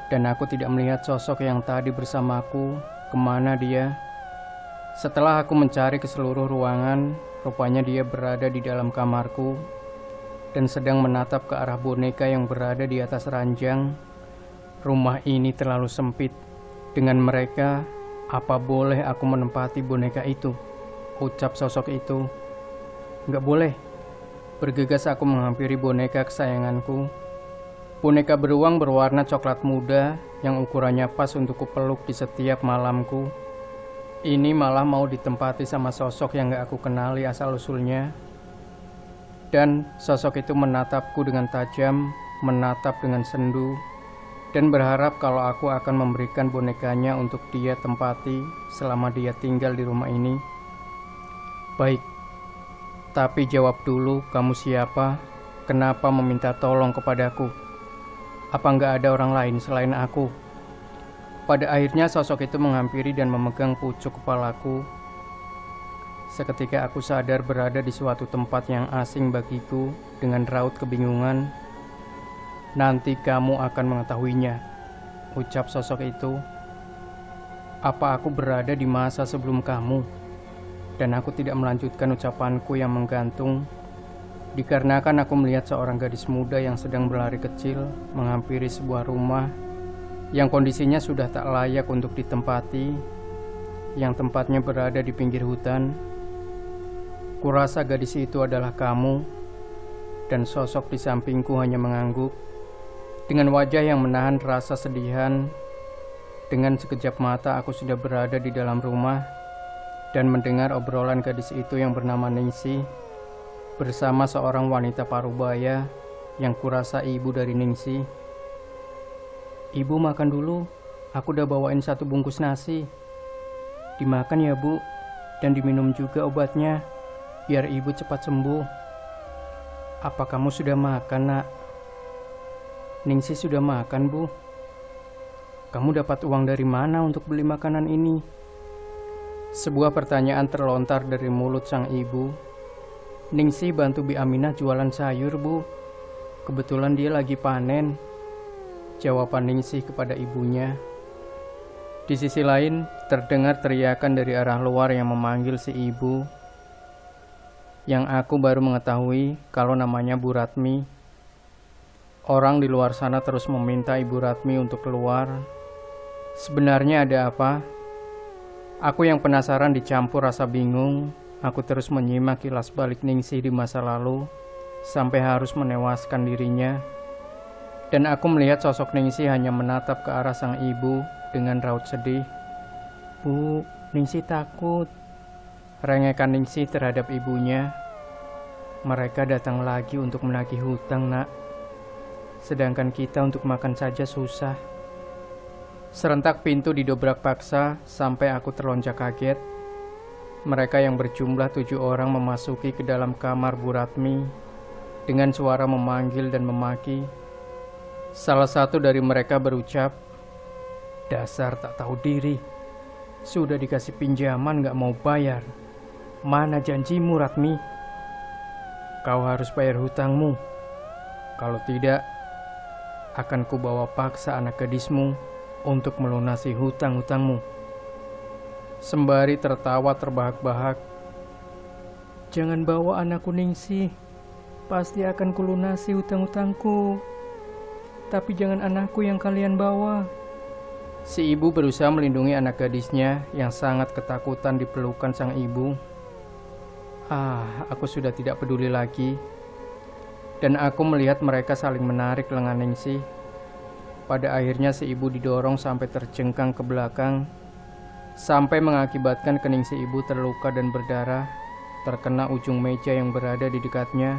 Dan aku tidak melihat sosok yang tadi bersamaku. Kemana dia? Setelah aku mencari ke seluruh ruangan, rupanya dia berada di dalam kamarku dan sedang menatap ke arah boneka yang berada di atas ranjang. Rumah ini terlalu sempit. Dengan mereka, apa boleh aku menempati boneka itu? Ucap sosok itu. Nggak boleh. Bergegas aku menghampiri boneka kesayanganku. Boneka beruang berwarna coklat muda yang ukurannya pas untuk kupeluk di setiap malamku. Ini malah mau ditempati sama sosok yang gak aku kenali asal-usulnya. Dan sosok itu menatapku dengan tajam, menatap dengan sendu, dan berharap kalau aku akan memberikan bonekanya untuk dia tempati selama dia tinggal di rumah ini. Baik, tapi jawab dulu, kamu siapa? Kenapa meminta tolong kepadaku? Apa nggak ada orang lain selain aku? Pada akhirnya sosok itu menghampiri dan memegang pucuk kepalaku. Seketika aku sadar berada di suatu tempat yang asing bagiku dengan raut kebingungan. Nanti kamu akan mengetahuinya, ucap sosok itu. Apa aku berada di masa sebelum kamu? Dan aku tidak melanjutkan ucapanku yang menggantung, dikarenakan aku melihat seorang gadis muda yang sedang berlari kecil menghampiri sebuah rumah yang kondisinya sudah tak layak untuk ditempati, yang tempatnya berada di pinggir hutan. Kurasa gadis itu adalah kamu, dan sosok di sampingku hanya mengangguk. Dengan wajah yang menahan rasa sedihan, dengan sekejap mata aku sudah berada di dalam rumah dan mendengar obrolan gadis itu yang bernama Ningsih bersama seorang wanita parubaya yang kurasa ibu dari Ningsih. "Ibu makan dulu, aku udah bawain 1 bungkus nasi. Dimakan ya Bu, dan diminum juga obatnya, biar ibu cepat sembuh." "Apa kamu sudah makan, Nak?" "Ningsih sudah makan, Bu." "Kamu dapat uang dari mana untuk beli makanan ini?" Sebuah pertanyaan terlontar dari mulut sang ibu. "Ningsih bantu Bi Aminah jualan sayur, Bu. Kebetulan dia lagi panen," jawaban Ningsih kepada ibunya. Di sisi lain, terdengar teriakan dari arah luar yang memanggil si ibu, yang aku baru mengetahui kalau namanya Bu Ratmi. Orang di luar sana terus meminta Ibu Ratmi untuk keluar. Sebenarnya ada apa? Aku yang penasaran dicampur rasa bingung. Aku terus menyimak kilas balik Ningsih di masa lalu sampai harus menewaskan dirinya. Dan aku melihat sosok Ningsih hanya menatap ke arah sang ibu dengan raut sedih. "Bu, Ningsih takut," rengekan Ningsih terhadap ibunya. "Mereka datang lagi untuk menagih hutang, Nak. Sedangkan kita untuk makan saja susah." Serentak pintu didobrak paksa sampai aku terlonjak kaget. Mereka yang berjumlah 7 orang memasuki ke dalam kamar Bu Ratmi dengan suara memanggil dan memaki. Salah satu dari mereka berucap, "Dasar tak tahu diri. Sudah dikasih pinjaman gak mau bayar. Mana janjimu, Ratmi? Kau harus bayar hutangmu. Kalau tidak, akan kubawa paksa anak gadismu untuk melunasi hutang-hutangmu." Sembari tertawa terbahak-bahak, "Jangan bawa anakku Ningsih. Pasti akan kulunasi hutang-hutangku. Tapi jangan anakku yang kalian bawa." Si ibu berusaha melindungi anak gadisnya yang sangat ketakutan di pelukan sang ibu. Aku sudah tidak peduli lagi. Dan aku melihat mereka saling menarik lengan Ningsih. Pada akhirnya si ibu didorong sampai terjengkang ke belakang, sampai mengakibatkan kening si ibu terluka dan berdarah, terkena ujung meja yang berada di dekatnya.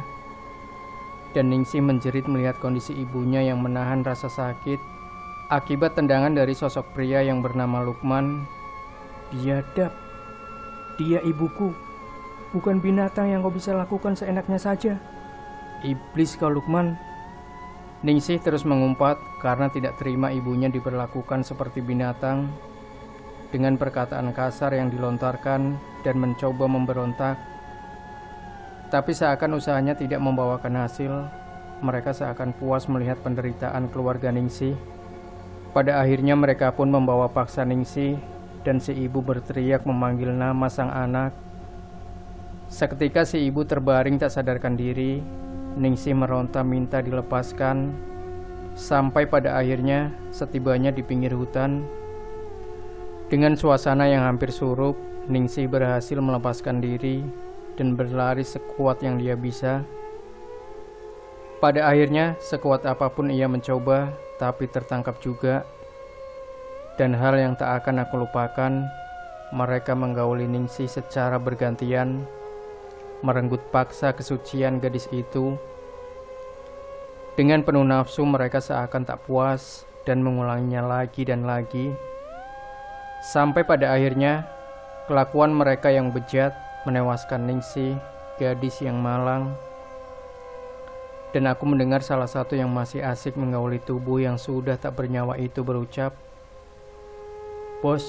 Dan Ningsih menjerit melihat kondisi ibunya yang menahan rasa sakit akibat tendangan dari sosok pria yang bernama Lukman. "Biadab, dia ibuku, bukan binatang yang kau bisa lakukan seenaknya saja. Iblis kau, Lukman." Ningsih terus mengumpat karena tidak terima ibunya diperlakukan seperti binatang. Dengan perkataan kasar yang dilontarkan dan mencoba memberontak. Tapi seakan usahanya tidak membawakan hasil, mereka seakan puas melihat penderitaan keluarga Ningsih. Pada akhirnya mereka pun membawa paksa Ningsih dan si ibu berteriak memanggil nama sang anak. Seketika si ibu terbaring tak sadarkan diri. Ningsih meronta minta dilepaskan. Sampai pada akhirnya setibanya di pinggir hutan, dengan suasana yang hampir surup, Ningsih berhasil melepaskan diri dan berlari sekuat yang dia bisa. Pada akhirnya sekuat apapun ia mencoba, tapi tertangkap juga. Dan hal yang tak akan aku lupakan, mereka menggauli Ningsih secara bergantian, merenggut paksa kesucian gadis itu. Dengan penuh nafsu mereka seakan tak puas dan mengulanginya lagi dan lagi. Sampai pada akhirnya kelakuan mereka yang bejat menewaskan Ningsih, gadis yang malang. Dan aku mendengar salah satu yang masih asik menggauli tubuh yang sudah tak bernyawa itu berucap, "Bos,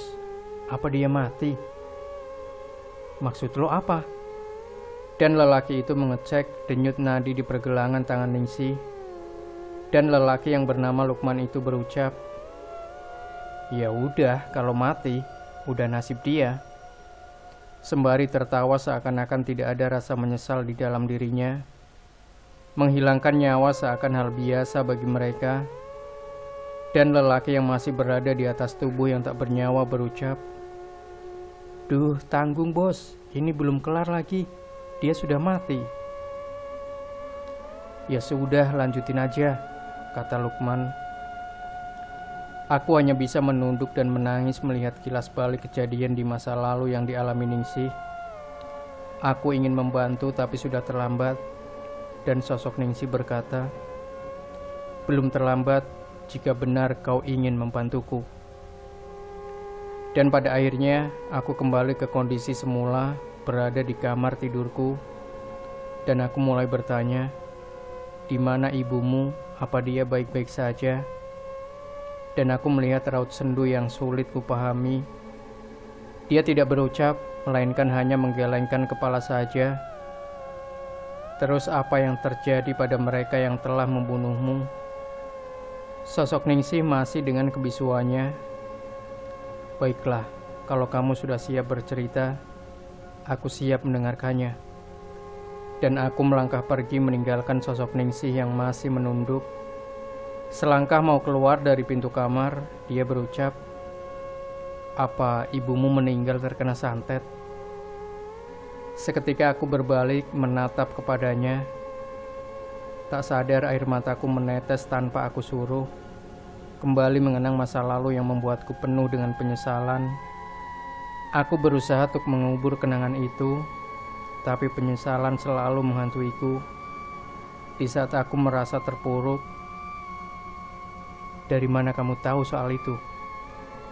apa dia mati? Maksud lo apa?" Dan lelaki itu mengecek denyut nadi di pergelangan tangan Ningsih. Dan lelaki yang bernama Lukman itu berucap, "Ya udah, kalau mati, udah nasib dia." Sembari tertawa seakan-akan tidak ada rasa menyesal di dalam dirinya. Menghilangkan nyawa seakan hal biasa bagi mereka. Dan lelaki yang masih berada di atas tubuh yang tak bernyawa berucap, "Duh, tanggung bos, ini belum kelar lagi. Dia sudah mati. Ya sudah, lanjutin aja, kata Lukman. Aku hanya bisa menunduk dan menangis melihat kilas balik kejadian di masa lalu yang dialami Ningsih. Aku ingin membantu tapi sudah terlambat. Dan sosok Ningsih berkata, belum terlambat jika benar kau ingin membantuku. Dan pada akhirnya aku kembali ke kondisi semula, berada di kamar tidurku. Dan aku mulai bertanya, di mana ibumu? Apa dia baik-baik saja? Dan aku melihat raut sendu yang sulit kupahami. Dia tidak berucap, melainkan hanya menggelengkan kepala saja. Terus apa yang terjadi pada mereka yang telah membunuhmu? Sosok Ningsih masih dengan kebisuannya. Baiklah, kalau kamu sudah siap bercerita, aku siap mendengarkannya. Dan aku melangkah pergi meninggalkan sosok Ningsih yang masih menunduk. Selangkah mau keluar dari pintu kamar, dia berucap, apa ibumu meninggal terkena santet? Seketika aku berbalik menatap kepadanya. Tak sadar air mataku menetes tanpa aku suruh. Kembali mengenang masa lalu yang membuatku penuh dengan penyesalan. Aku berusaha untuk mengubur kenangan itu, tapi penyesalan selalu menghantuiku. Di saat aku merasa terpuruk, dari mana kamu tahu soal itu?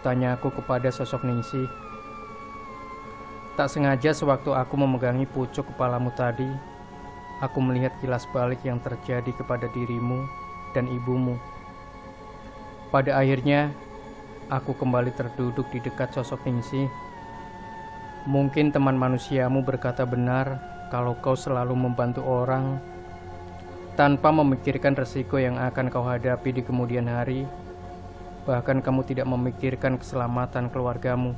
Tanya aku kepada sosok Ningsih. Tak sengaja sewaktu aku memegangi pucuk kepalamu tadi, aku melihat kilas balik yang terjadi kepada dirimu dan ibumu. Pada akhirnya, aku kembali terduduk di dekat sosok Ningsih. Mungkin teman manusiamu berkata benar kalau kau selalu membantu orang tanpa memikirkan resiko yang akan kau hadapi di kemudian hari. Bahkan kamu tidak memikirkan keselamatan keluargamu.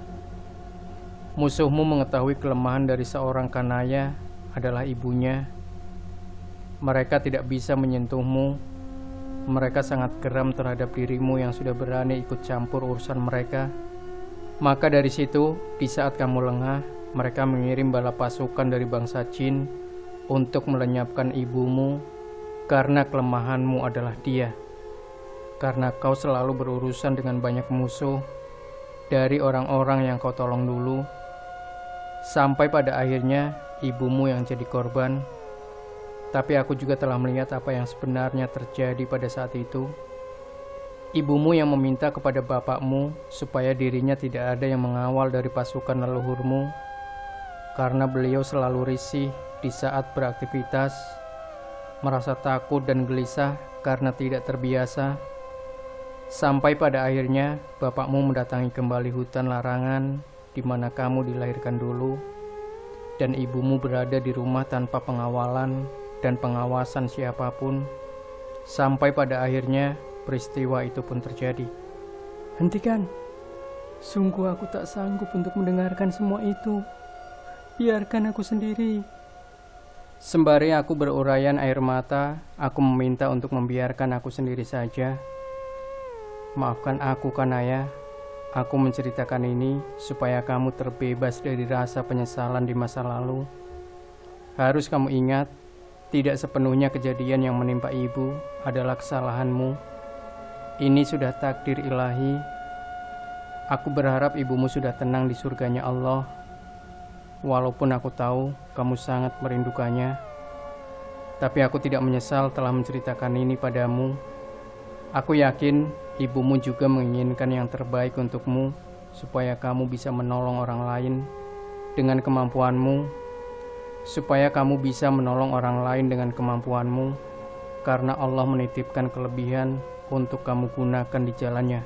Musuhmu mengetahui kelemahan dari seorang kanaya adalah ibunya. Mereka tidak bisa menyentuhmu. Mereka sangat geram terhadap dirimu yang sudah berani ikut campur urusan mereka. Maka dari situ, di saat kamu lengah, mereka mengirim bala pasukan dari bangsa Jin untuk melenyapkan ibumu karena kelemahanmu adalah dia. Karena kau selalu berurusan dengan banyak musuh dari orang-orang yang kau tolong dulu, sampai pada akhirnya ibumu yang jadi korban. Tapi aku juga telah melihat apa yang sebenarnya terjadi pada saat itu. Ibumu yang meminta kepada bapakmu supaya dirinya tidak ada yang mengawal dari pasukan leluhurmu, karena beliau selalu risih di saat beraktivitas, merasa takut dan gelisah karena tidak terbiasa. Sampai pada akhirnya bapakmu mendatangi kembali hutan larangan di mana kamu dilahirkan dulu, dan ibumu berada di rumah tanpa pengawalan dan pengawasan siapapun. Sampai pada akhirnya peristiwa itu pun terjadi. Hentikan. Sungguh aku tak sanggup untuk mendengarkan semua itu. Biarkan aku sendiri. Sembari aku berurayan air mata, aku meminta untuk membiarkan aku sendiri saja. Maafkan aku, Kanaya. Aku menceritakan ini supaya kamu terbebas dari rasa penyesalan di masa lalu. Harus kamu ingat, tidak sepenuhnya kejadian yang menimpa ibu adalah kesalahanmu. Ini sudah takdir ilahi. Aku berharap ibumu sudah tenang di surganya Allah. Walaupun aku tahu kamu sangat merindukannya, tapi aku tidak menyesal telah menceritakan ini padamu. Aku yakin ibumu juga menginginkan yang terbaik untukmu, supaya kamu bisa menolong orang lain dengan kemampuanmu. Supaya kamu bisa menolong orang lain dengan kemampuanmu, karena Allah menitipkan kelebihan untuk kamu gunakan di jalannya.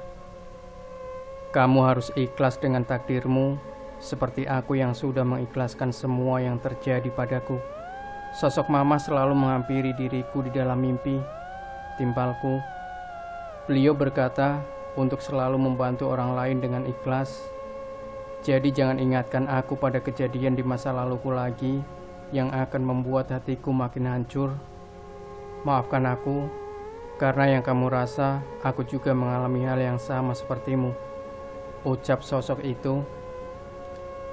Kamu harus ikhlas dengan takdirmu, seperti aku yang sudah mengikhlaskan semua yang terjadi padaku. Sosok mama selalu menghampiri diriku di dalam mimpi, timpalku. Beliau berkata untuk selalu membantu orang lain dengan ikhlas. Jadi jangan ingatkan aku pada kejadian di masa laluku lagi, yang akan membuat hatiku makin hancur. Maafkan aku, karena yang kamu rasa, aku juga mengalami hal yang sama sepertimu. Ucap sosok itu.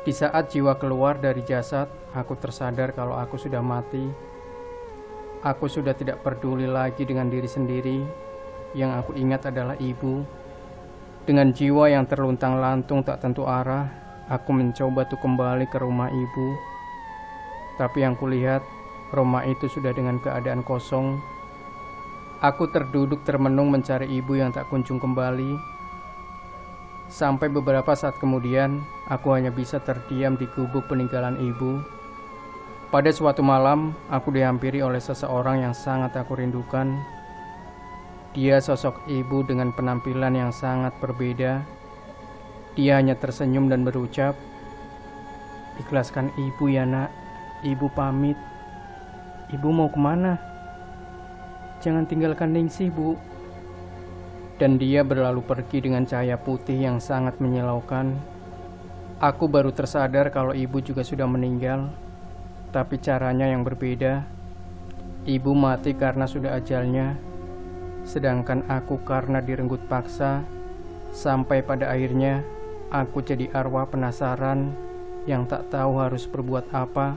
Di saat jiwa keluar dari jasad, aku tersadar kalau aku sudah mati. Aku sudah tidak peduli lagi dengan diri sendiri. Yang aku ingat adalah ibu. Dengan jiwa yang terluntang-lantung tak tentu arah, aku mencoba untuk kembali ke rumah ibu. Tapi yang kulihat, rumah itu sudah dengan keadaan kosong. Aku terduduk termenung mencari ibu yang tak kunjung kembali. Sampai beberapa saat kemudian, aku hanya bisa terdiam di gubuk peninggalan ibu. Pada suatu malam, aku dihampiri oleh seseorang yang sangat aku rindukan. Dia sosok ibu dengan penampilan yang sangat berbeda. Dia hanya tersenyum dan berucap, "Ikhlaskan ibu ya nak, ibu pamit." "Ibu mau kemana?" "Jangan tinggalkan Ningsih, Bu." Dan dia berlalu pergi dengan cahaya putih yang sangat menyilaukan. Aku baru tersadar kalau ibu juga sudah meninggal. Tapi caranya yang berbeda. Ibu mati karena sudah ajalnya, sedangkan aku karena direnggut paksa. Sampai pada akhirnya aku jadi arwah penasaran yang tak tahu harus berbuat apa.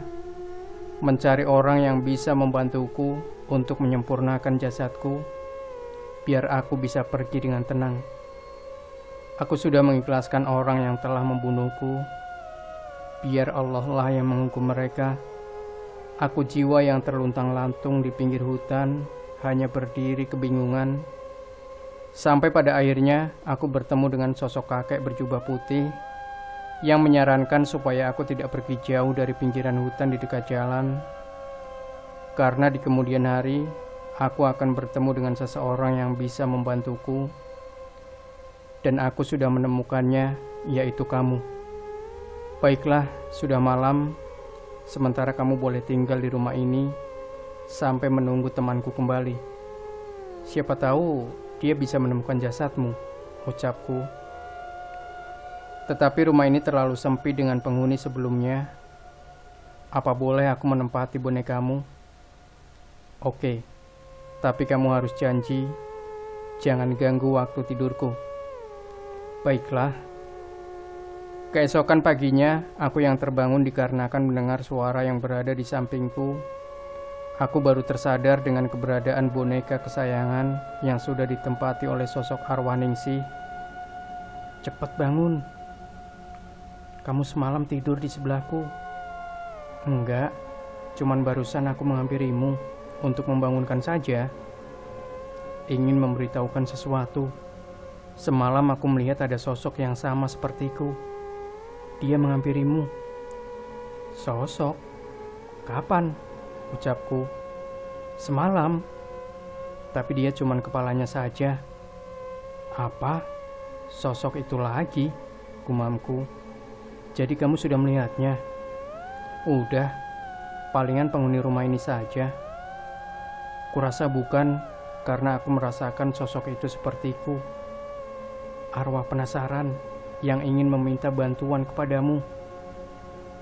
Mencari orang yang bisa membantuku untuk menyempurnakan jasadku, biar aku bisa pergi dengan tenang. Aku sudah mengikhlaskan orang yang telah membunuhku. Biar Allah lah yang menghukum mereka. Aku jiwa yang terluntang-lantung di pinggir hutan, hanya berdiri kebingungan. Sampai pada akhirnya aku bertemu dengan sosok kakek berjubah putih yang menyarankan supaya aku tidak pergi jauh dari pinggiran hutan di dekat jalan. Karena di kemudian hari aku akan bertemu dengan seseorang yang bisa membantuku. Dan aku sudah menemukannya, yaitu kamu. Baiklah, sudah malam. Sementara kamu boleh tinggal di rumah ini sampai menunggu temanku kembali. Siapa tahu dia bisa menemukan jasadmu, ucapku. Tetapi rumah ini terlalu sempit dengan penghuni sebelumnya. Apa boleh aku menempati bonekamu? Oke, tapi kamu harus janji jangan ganggu waktu tidurku. Baiklah. Keesokan paginya, aku yang terbangun dikarenakan mendengar suara yang berada di sampingku. Aku baru tersadar dengan keberadaan boneka kesayangan yang sudah ditempati oleh sosok arwah Ningsih. "Cepat bangun. Kamu semalam tidur di sebelahku." "Enggak, cuman barusan aku menghampirimu untuk membangunkan saja. Ingin memberitahukan sesuatu. Semalam aku melihat ada sosok yang sama sepertiku. Dia menghampirimu." "Sosok? Kapan?" ucapku. "Semalam. Tapi dia cuman kepalanya saja." "Apa? Sosok itu lagi?" gumamku. "Jadi kamu sudah melihatnya?" "Udah, palingan penghuni rumah ini saja." "Kurasa bukan, karena aku merasakan sosok itu sepertiku. Arwah penasaran yang ingin meminta bantuan kepadamu."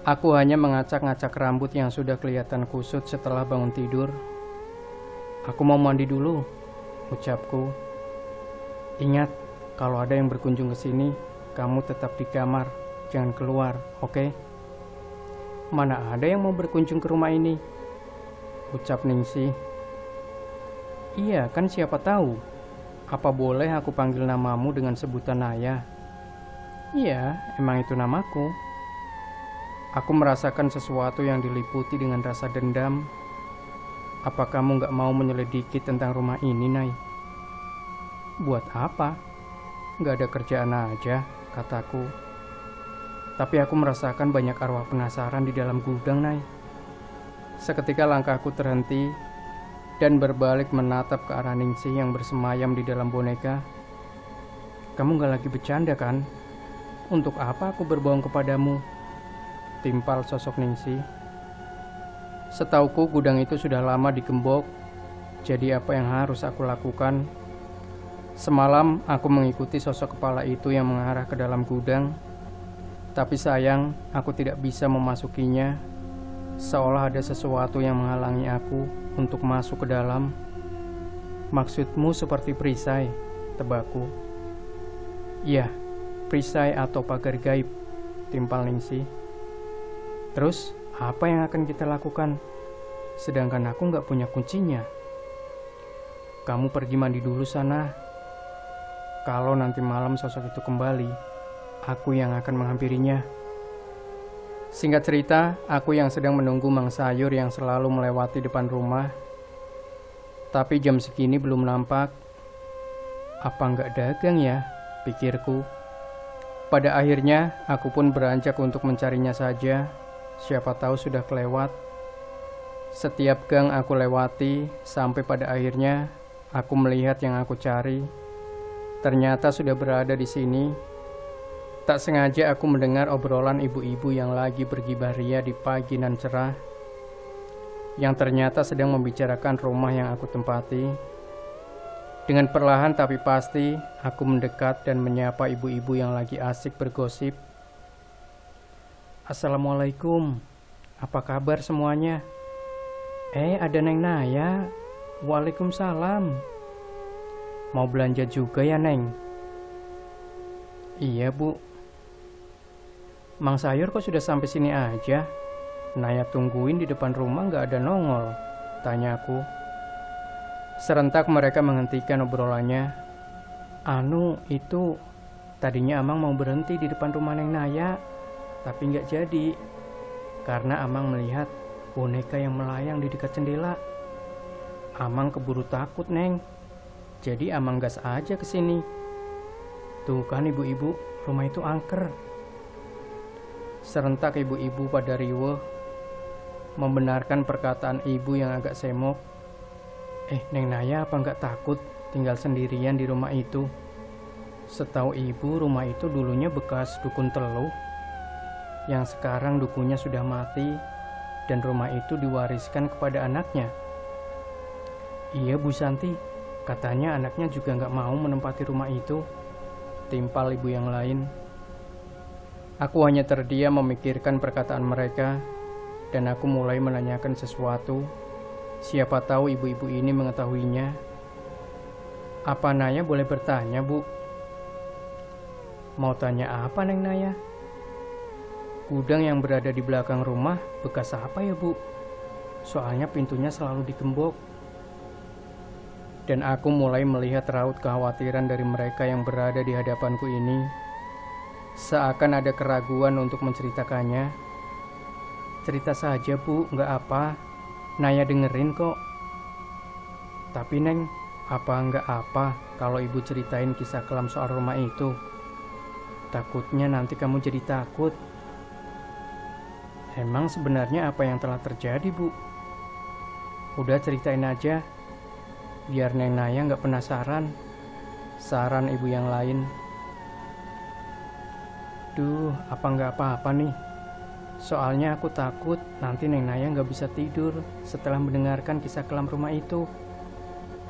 Aku hanya mengacak-ngacak rambut yang sudah kelihatan kusut setelah bangun tidur. "Aku mau mandi dulu," ucapku. "Ingat, kalau ada yang berkunjung ke sini, kamu tetap di kamar, jangan keluar, oke?" "Mana ada yang mau berkunjung ke rumah ini?" ucap Ningsih. "Iya, kan siapa tahu. Apa boleh aku panggil namamu dengan sebutan ayah?" "Iya, emang itu namaku." Aku merasakan sesuatu yang diliputi dengan rasa dendam. "Apa kamu gak mau menyelidiki tentang rumah ini, Nay?" "Buat apa? Gak ada kerjaan aja," kataku. "Tapi aku merasakan banyak arwah penasaran di dalam gudang, Nay." Seketika langkahku terhenti dan berbalik menatap ke arah Ningsih yang bersemayam di dalam boneka. "Kamu gak lagi bercanda kan? Untuk apa aku berbohong kepadamu?" timpal sosok Ningsih. Setauku gudang itu sudah lama digembok. Jadi apa yang harus aku lakukan? Semalam aku mengikuti sosok kepala itu yang mengarah ke dalam gudang. Tapi sayang, aku tidak bisa memasukinya. Seolah ada sesuatu yang menghalangi aku untuk masuk ke dalam. "Maksudmu seperti perisai?" tebakku. "Iya, perisai atau pagar gaib," timpal Ningsih. "Terus Apa yang akan kita lakukan? Sedangkan aku nggak punya kuncinya. Kamu pergi mandi dulu sana. Kalau nanti malam sosok itu kembali, aku yang akan menghampirinya. Singkat cerita, aku yang sedang menunggu Mang Sayur yang selalu melewati depan rumah. Tapi jam segini belum nampak. Apa nggak dagang ya? Pikirku. Pada akhirnya, aku pun beranjak untuk mencarinya saja. Siapa tahu sudah kelewat. Setiap gang aku lewati, sampai pada akhirnya aku melihat yang aku cari. Ternyata sudah berada di sini. Tak sengaja aku mendengar obrolan ibu-ibu yang lagi bergibar ria di pagi nan cerah, yang ternyata sedang membicarakan rumah yang aku tempati. Dengan perlahan tapi pasti, aku mendekat dan menyapa ibu-ibu yang lagi asik bergosip. Assalamualaikum, apa kabar semuanya? Ada Neng Naya. Waalaikumsalam. Mau belanja juga ya, Neng? Iya, Bu. Mang Sayur kok sudah sampai sini aja? Naya tungguin di depan rumah gak ada nongol, tanyaku. Serentak mereka menghentikan obrolannya. Itu tadinya Amang mau berhenti di depan rumah Neng Naya, tapi gak jadi. Karena Amang melihat boneka yang melayang di dekat jendela. Amang keburu takut, Neng. Jadi Amang gas aja ke sini. Tuh kan ibu-ibu, rumah itu angker. Serentak ibu-ibu pada riweuh membenarkan perkataan ibu yang agak semok. Neng Naya apa nggak takut tinggal sendirian di rumah itu? Setahu ibu rumah itu dulunya bekas dukun teluh, yang sekarang dukunnya sudah mati dan rumah itu diwariskan kepada anaknya. Iya Bu Santi, katanya anaknya juga nggak mau menempati rumah itu, timpal ibu yang lain. Aku hanya terdiam memikirkan perkataan mereka, dan aku mulai menanyakan sesuatu. Siapa tahu ibu-ibu ini mengetahuinya. Apa Naya boleh bertanya, Bu? Mau tanya apa, Neng Naya? Gudang yang berada di belakang rumah bekas apa ya, Bu? Soalnya pintunya selalu digembok. Dan aku mulai melihat raut kekhawatiran dari mereka yang berada di hadapanku ini. Seakan ada keraguan untuk menceritakannya. Cerita saja, Bu, nggak apa. Naya dengerin kok. Tapi Neng, apa nggak apa kalau ibu ceritain kisah kelam soal rumah itu? Takutnya nanti kamu jadi takut. Emang sebenarnya apa yang telah terjadi, Bu? Udah ceritain aja, biar Neng Naya nggak penasaran. Saran ibu yang lain. Duh, apa nggak apa-apa nih? Soalnya aku takut nanti Neng Naya nggak bisa tidur setelah mendengarkan kisah kelam rumah itu.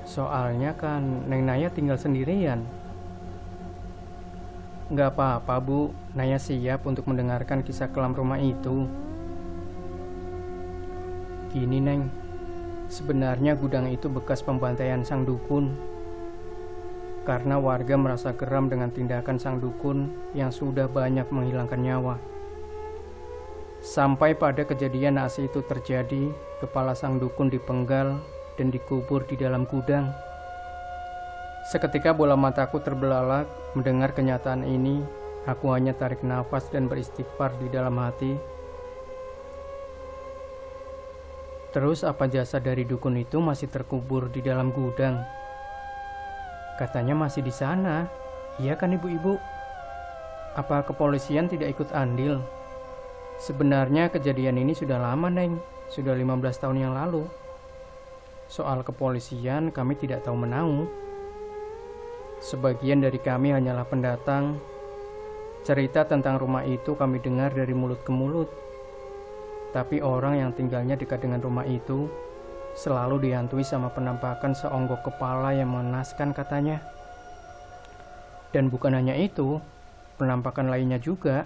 Soalnya kan Neng Naya tinggal sendirian. Nggak apa-apa, Bu. Naya siap untuk mendengarkan kisah kelam rumah itu. Gini, Neng. Sebenarnya gudang itu bekas pembantaian sang dukun. Karena warga merasa geram dengan tindakan sang dukun yang sudah banyak menghilangkan nyawa. Sampai pada kejadian naas itu terjadi, kepala sang dukun dipenggal dan dikubur di dalam gudang. Seketika bola mataku terbelalak mendengar kenyataan ini. Aku hanya tarik nafas dan beristighfar di dalam hati. Terus apa jasad dari dukun itu masih terkubur di dalam gudang? Katanya masih di sana. Iya kan ibu-ibu? Apa kepolisian tidak ikut andil? Sebenarnya kejadian ini sudah lama, Neng. Sudah 15 tahun yang lalu. Soal kepolisian kami tidak tahu menahu. Sebagian dari kami hanyalah pendatang. Cerita tentang rumah itu kami dengar dari mulut ke mulut. Tapi orang yang tinggalnya dekat dengan rumah itu selalu dihantui sama penampakan seonggok kepala yang mengenaskan katanya. Dan bukan hanya itu, penampakan lainnya juga.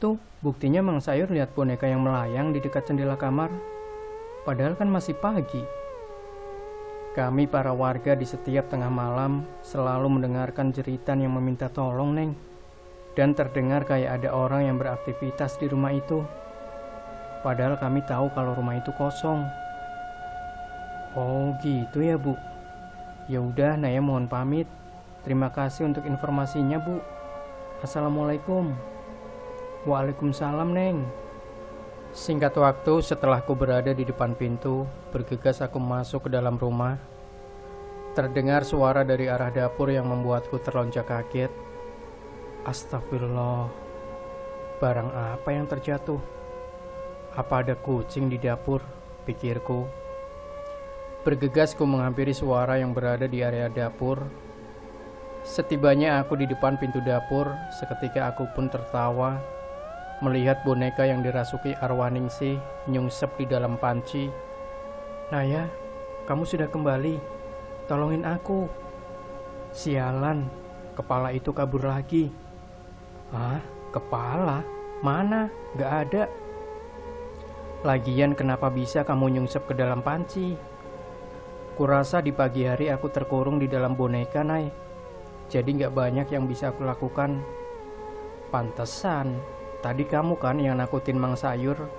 Tuh, buktinya Mang Sayur lihat boneka yang melayang di dekat jendela kamar. Padahal kan masih pagi. Kami para warga di setiap tengah malam selalu mendengarkan jeritan yang meminta tolong, Neng. Dan terdengar kayak ada orang yang beraktivitas di rumah itu. Padahal kami tahu kalau rumah itu kosong. Oh gitu ya Bu. Ya udah, Naya mohon pamit. Terima kasih untuk informasinya Bu. Assalamualaikum. Waalaikumsalam Neng. Singkat waktu setelah ku berada di depan pintu, bergegas aku masuk ke dalam rumah. Terdengar suara dari arah dapur yang membuatku terlonjak kaget. Astagfirullah. Barang apa yang terjatuh? Apa ada kucing di dapur? Pikirku. Bergegas ku menghampiri suara yang berada di area dapur. Setibanya aku di depan pintu dapur, seketika aku pun tertawa melihat boneka yang dirasuki arwah Ningsih nyungsep di dalam panci. Naya, kamu sudah kembali. Tolongin aku. Sialan, kepala itu kabur lagi. Hah? Kepala? Mana? Gak ada. Lagian kenapa bisa kamu nyungsep ke dalam panci? Kurasa di pagi hari aku terkurung di dalam boneka, Nay. Jadi gak banyak yang bisa aku lakukan. Pantesan, tadi kamu kan yang nakutin Mang Sayur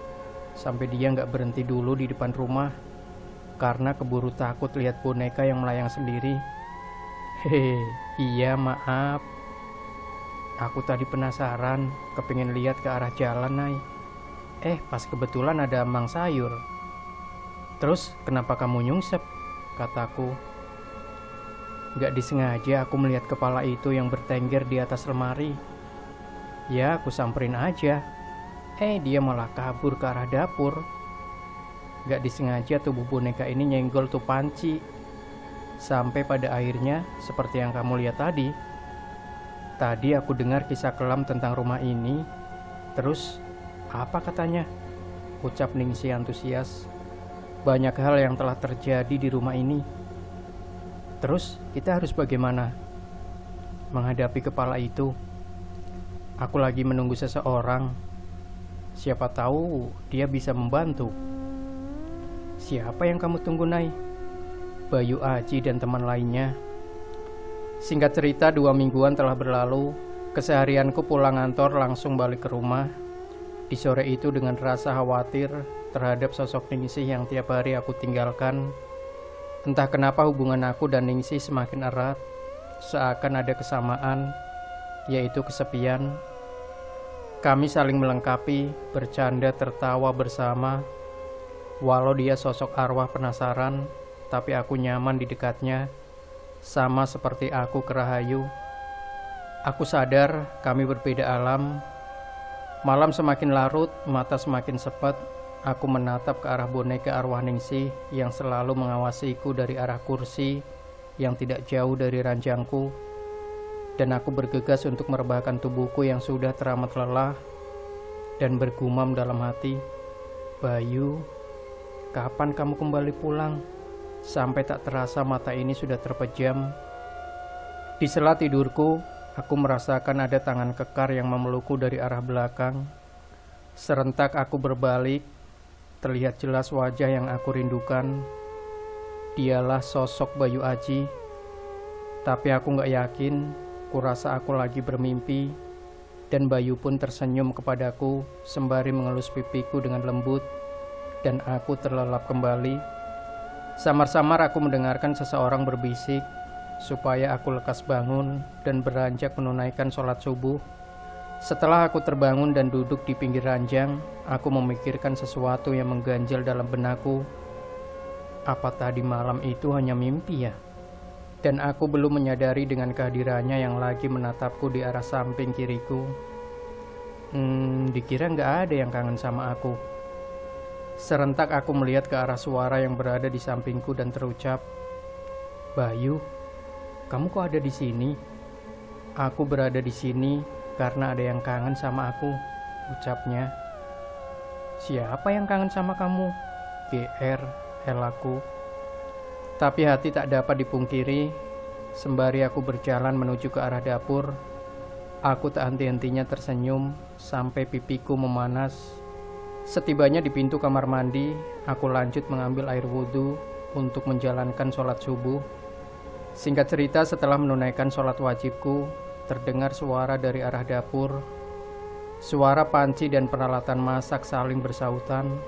sampai dia gak berhenti dulu di depan rumah karena keburu takut lihat boneka yang melayang sendiri. Hehe, iya maaf. Aku tadi penasaran, kepingin lihat ke arah jalan, Nay. Pas kebetulan ada Mang Sayur. Terus kenapa kamu nyungsep? Kataku. Gak disengaja aku melihat kepala itu yang bertengger di atas lemari. Ya, aku samperin aja. Dia malah kabur ke arah dapur. Gak disengaja tubuh boneka ini nyenggol tuh panci. Sampai pada akhirnya seperti yang kamu lihat tadi. Tadi aku dengar kisah kelam tentang rumah ini. Terus, apa katanya? Ucap Ningsih antusias. Banyak hal yang telah terjadi di rumah ini. Terus kita harus bagaimana menghadapi kepala itu? Aku lagi menunggu seseorang. Siapa tahu dia bisa membantu. Siapa yang kamu tunggu, Nay? Bayu Aji dan teman lainnya. Singkat cerita, 2 mingguan telah berlalu. Keseharianku pulang kantor langsung balik ke rumah. Di sore itu dengan rasa khawatir terhadap sosok Ningsih yang tiap hari aku tinggalkan. Entah kenapa hubungan aku dan Ningsih semakin erat, seakan ada kesamaan, yaitu kesepian. Kami saling melengkapi, bercanda tertawa bersama. Walau dia sosok arwah penasaran, tapi aku nyaman di dekatnya, sama seperti aku ke Rahayu. Aku sadar kami berbeda alam. Malam semakin larut, mata semakin sepet. Aku menatap ke arah boneka arwah Ningsih yang selalu mengawasiku dari arah kursi yang tidak jauh dari ranjangku. Dan aku bergegas untuk merebahkan tubuhku yang sudah teramat lelah dan bergumam dalam hati, Bayu, kapan kamu kembali pulang? Sampai tak terasa mata ini sudah terpejam. Di sela tidurku, aku merasakan ada tangan kekar yang memelukku dari arah belakang. Serentak aku berbalik. Terlihat jelas wajah yang aku rindukan. Dialah sosok Bayu Aji. Tapi aku gak yakin. Kurasa aku lagi bermimpi. Dan Bayu pun tersenyum kepadaku sembari mengelus pipiku dengan lembut. Dan aku terlelap kembali. Samar-samar aku mendengarkan seseorang berbisik supaya aku lekas bangun dan beranjak menunaikan sholat subuh. Setelah aku terbangun dan duduk di pinggir ranjang, aku memikirkan sesuatu yang mengganjal dalam benakku. Apa tadi malam itu hanya mimpi ya? Dan aku belum menyadari dengan kehadirannya yang lagi menatapku di arah samping kiriku. Dikira gak ada yang kangen sama aku. Serentak aku melihat ke arah suara yang berada di sampingku dan terucap, Bayu, kamu kok ada di sini? Aku berada di sini karena ada yang kangen sama aku, ucapnya. Siapa yang kangen sama kamu? GR, elaku. Tapi hati tak dapat dipungkiri. Sembari aku berjalan menuju ke arah dapur, aku tak henti-hentinya tersenyum sampai pipiku memanas. Setibanya di pintu kamar mandi, aku lanjut mengambil air wudhu untuk menjalankan sholat subuh. Singkat cerita, setelah menunaikan sholat wajibku, terdengar suara dari arah dapur. Suara panci dan peralatan masak saling bersautan.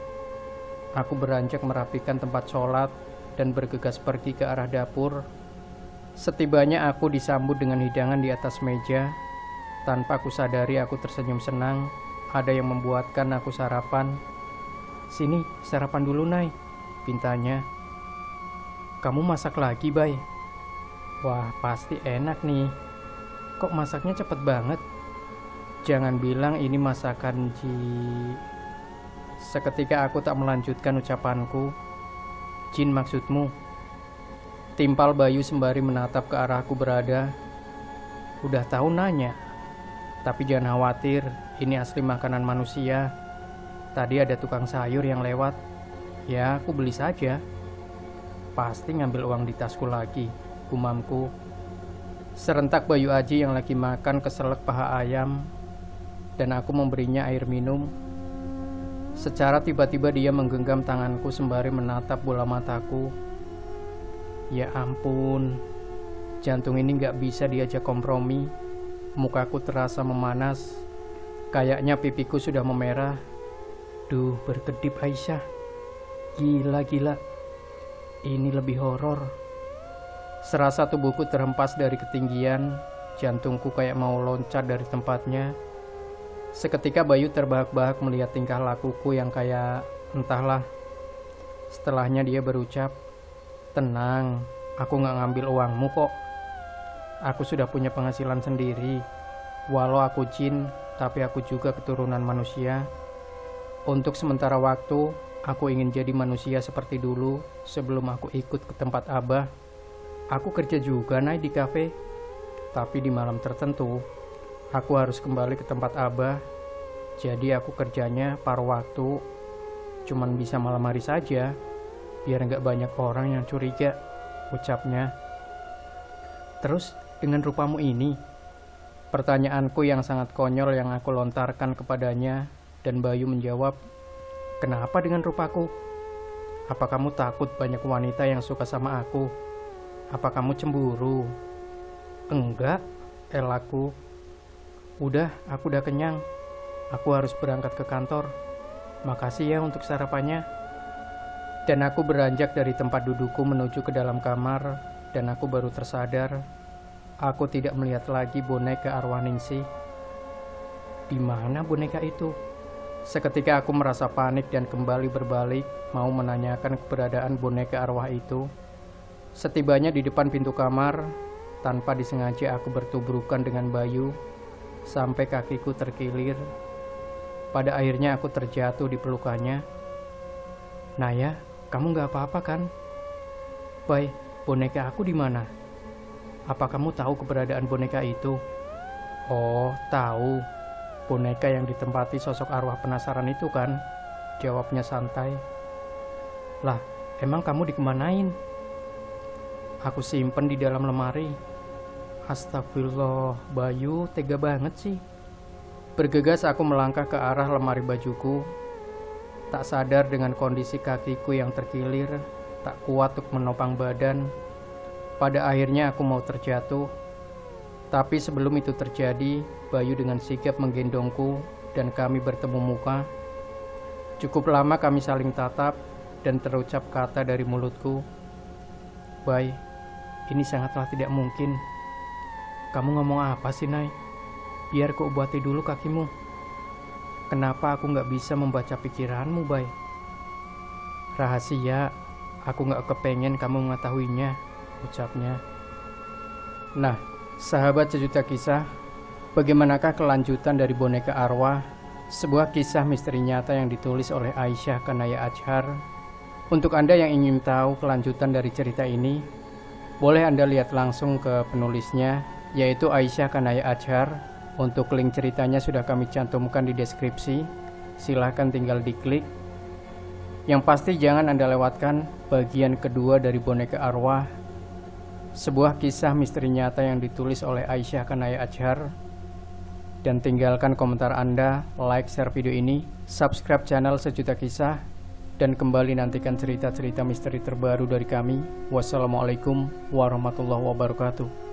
Aku beranjak merapikan tempat sholat dan bergegas pergi ke arah dapur. Setibanya aku disambut dengan hidangan di atas meja. Tanpa aku sadari aku tersenyum senang. Ada yang membuatkan aku sarapan. "Sini, sarapan dulu, Nay," pintanya. "Kamu masak lagi, Bay?" Wah, pasti enak nih. Kok masaknya cepet banget? Jangan bilang ini masakan Ji. Seketika aku tak melanjutkan ucapanku. "Jin maksudmu?" Timpal Bayu sembari menatap ke arah aku berada. "Udah tahu nanya. Tapi jangan khawatir, ini asli makanan manusia. Tadi ada tukang sayur yang lewat. Ya, aku beli saja. Pasti ngambil uang di tasku lagi," gumamku. Serentak Bayu Aji yang lagi makan keselak paha ayam, dan aku memberinya air minum. Secara tiba-tiba dia menggenggam tanganku sembari menatap bola mataku. Ya ampun, jantung ini gak bisa diajak kompromi. Mukaku terasa memanas. Kayaknya pipiku sudah memerah. Duh, berkedip Aisyah. Gila. Ini lebih horor. Serasa tubuhku terhempas dari ketinggian. Jantungku kayak mau loncat dari tempatnya. Seketika Bayu terbahak-bahak melihat tingkah lakuku yang kayak entahlah. Setelahnya dia berucap, "Tenang, aku gak ngambil uangmu kok. Aku sudah punya penghasilan sendiri. Walau aku jin, tapi aku juga keturunan manusia. Untuk sementara waktu, aku ingin jadi manusia seperti dulu sebelum aku ikut ke tempat Abah. Aku kerja juga naik di kafe, tapi di malam tertentu aku harus kembali ke tempat Abah. Jadi aku kerjanya paruh waktu, cuman bisa malam hari saja, biar gak banyak orang yang curiga," ucapnya. "Terus dengan rupamu ini?" Pertanyaanku yang sangat konyol yang aku lontarkan kepadanya, dan Bayu menjawab, "Kenapa dengan rupaku? Apa kamu takut banyak wanita yang suka sama aku? Apa kamu cemburu?" "Enggak," elaku. "Udah, aku udah kenyang. Aku harus berangkat ke kantor. Makasih ya untuk sarapannya." Dan aku beranjak dari tempat dudukku menuju ke dalam kamar, dan aku baru tersadar. Aku tidak melihat lagi boneka arwah Ningsih. Di mana boneka itu? Seketika aku merasa panik dan kembali berbalik, mau menanyakan keberadaan boneka arwah itu. Setibanya di depan pintu kamar, tanpa disengaja aku bertubrukan dengan Bayu, sampai kakiku terkilir. Pada akhirnya aku terjatuh di pelukannya. "Naya, kamu gak apa-apa kan?" "Bay, boneka aku di mana? Apa kamu tahu keberadaan boneka itu?" "Oh, tahu. Boneka yang ditempati sosok arwah penasaran itu kan?" jawabnya santai. "Lah, emang kamu dikemanain?" "Aku simpen di dalam lemari." Astagfirullah, Bayu tega banget sih. Bergegas aku melangkah ke arah lemari bajuku. Tak sadar dengan kondisi kakiku yang terkilir, tak kuat untuk menopang badan. Pada akhirnya aku mau terjatuh. Tapi sebelum itu terjadi, Bayu dengan sigap menggendongku dan kami bertemu muka. Cukup lama kami saling tatap dan terucap kata dari mulutku. "Bay, ini sangatlah tidak mungkin." "Kamu ngomong apa sih, Nay? Biar ku obati dulu kakimu." "Kenapa aku gak bisa membaca pikiranmu, Bay?" "Rahasia, aku gak kepengen kamu mengetahuinya," ucapnya. Nah, sahabat sejuta kisah, bagaimanakah kelanjutan dari boneka arwah? Sebuah kisah misteri nyata yang ditulis oleh Aisyah Kanaya Azhar. Untuk Anda yang ingin tahu kelanjutan dari cerita ini, boleh Anda lihat langsung ke penulisnya, yaitu Aisyah Kanaya Azhar. Untuk link ceritanya sudah kami cantumkan di deskripsi. Silahkan tinggal diklik. Yang pasti jangan Anda lewatkan bagian kedua dari boneka arwah. Sebuah kisah misteri nyata yang ditulis oleh Aisyah Kanaya Azhar. Dan tinggalkan komentar Anda, like, share video ini, subscribe channel Sejuta Kisah, dan kembali nantikan cerita-cerita misteri terbaru dari kami. Wassalamualaikum warahmatullahi wabarakatuh.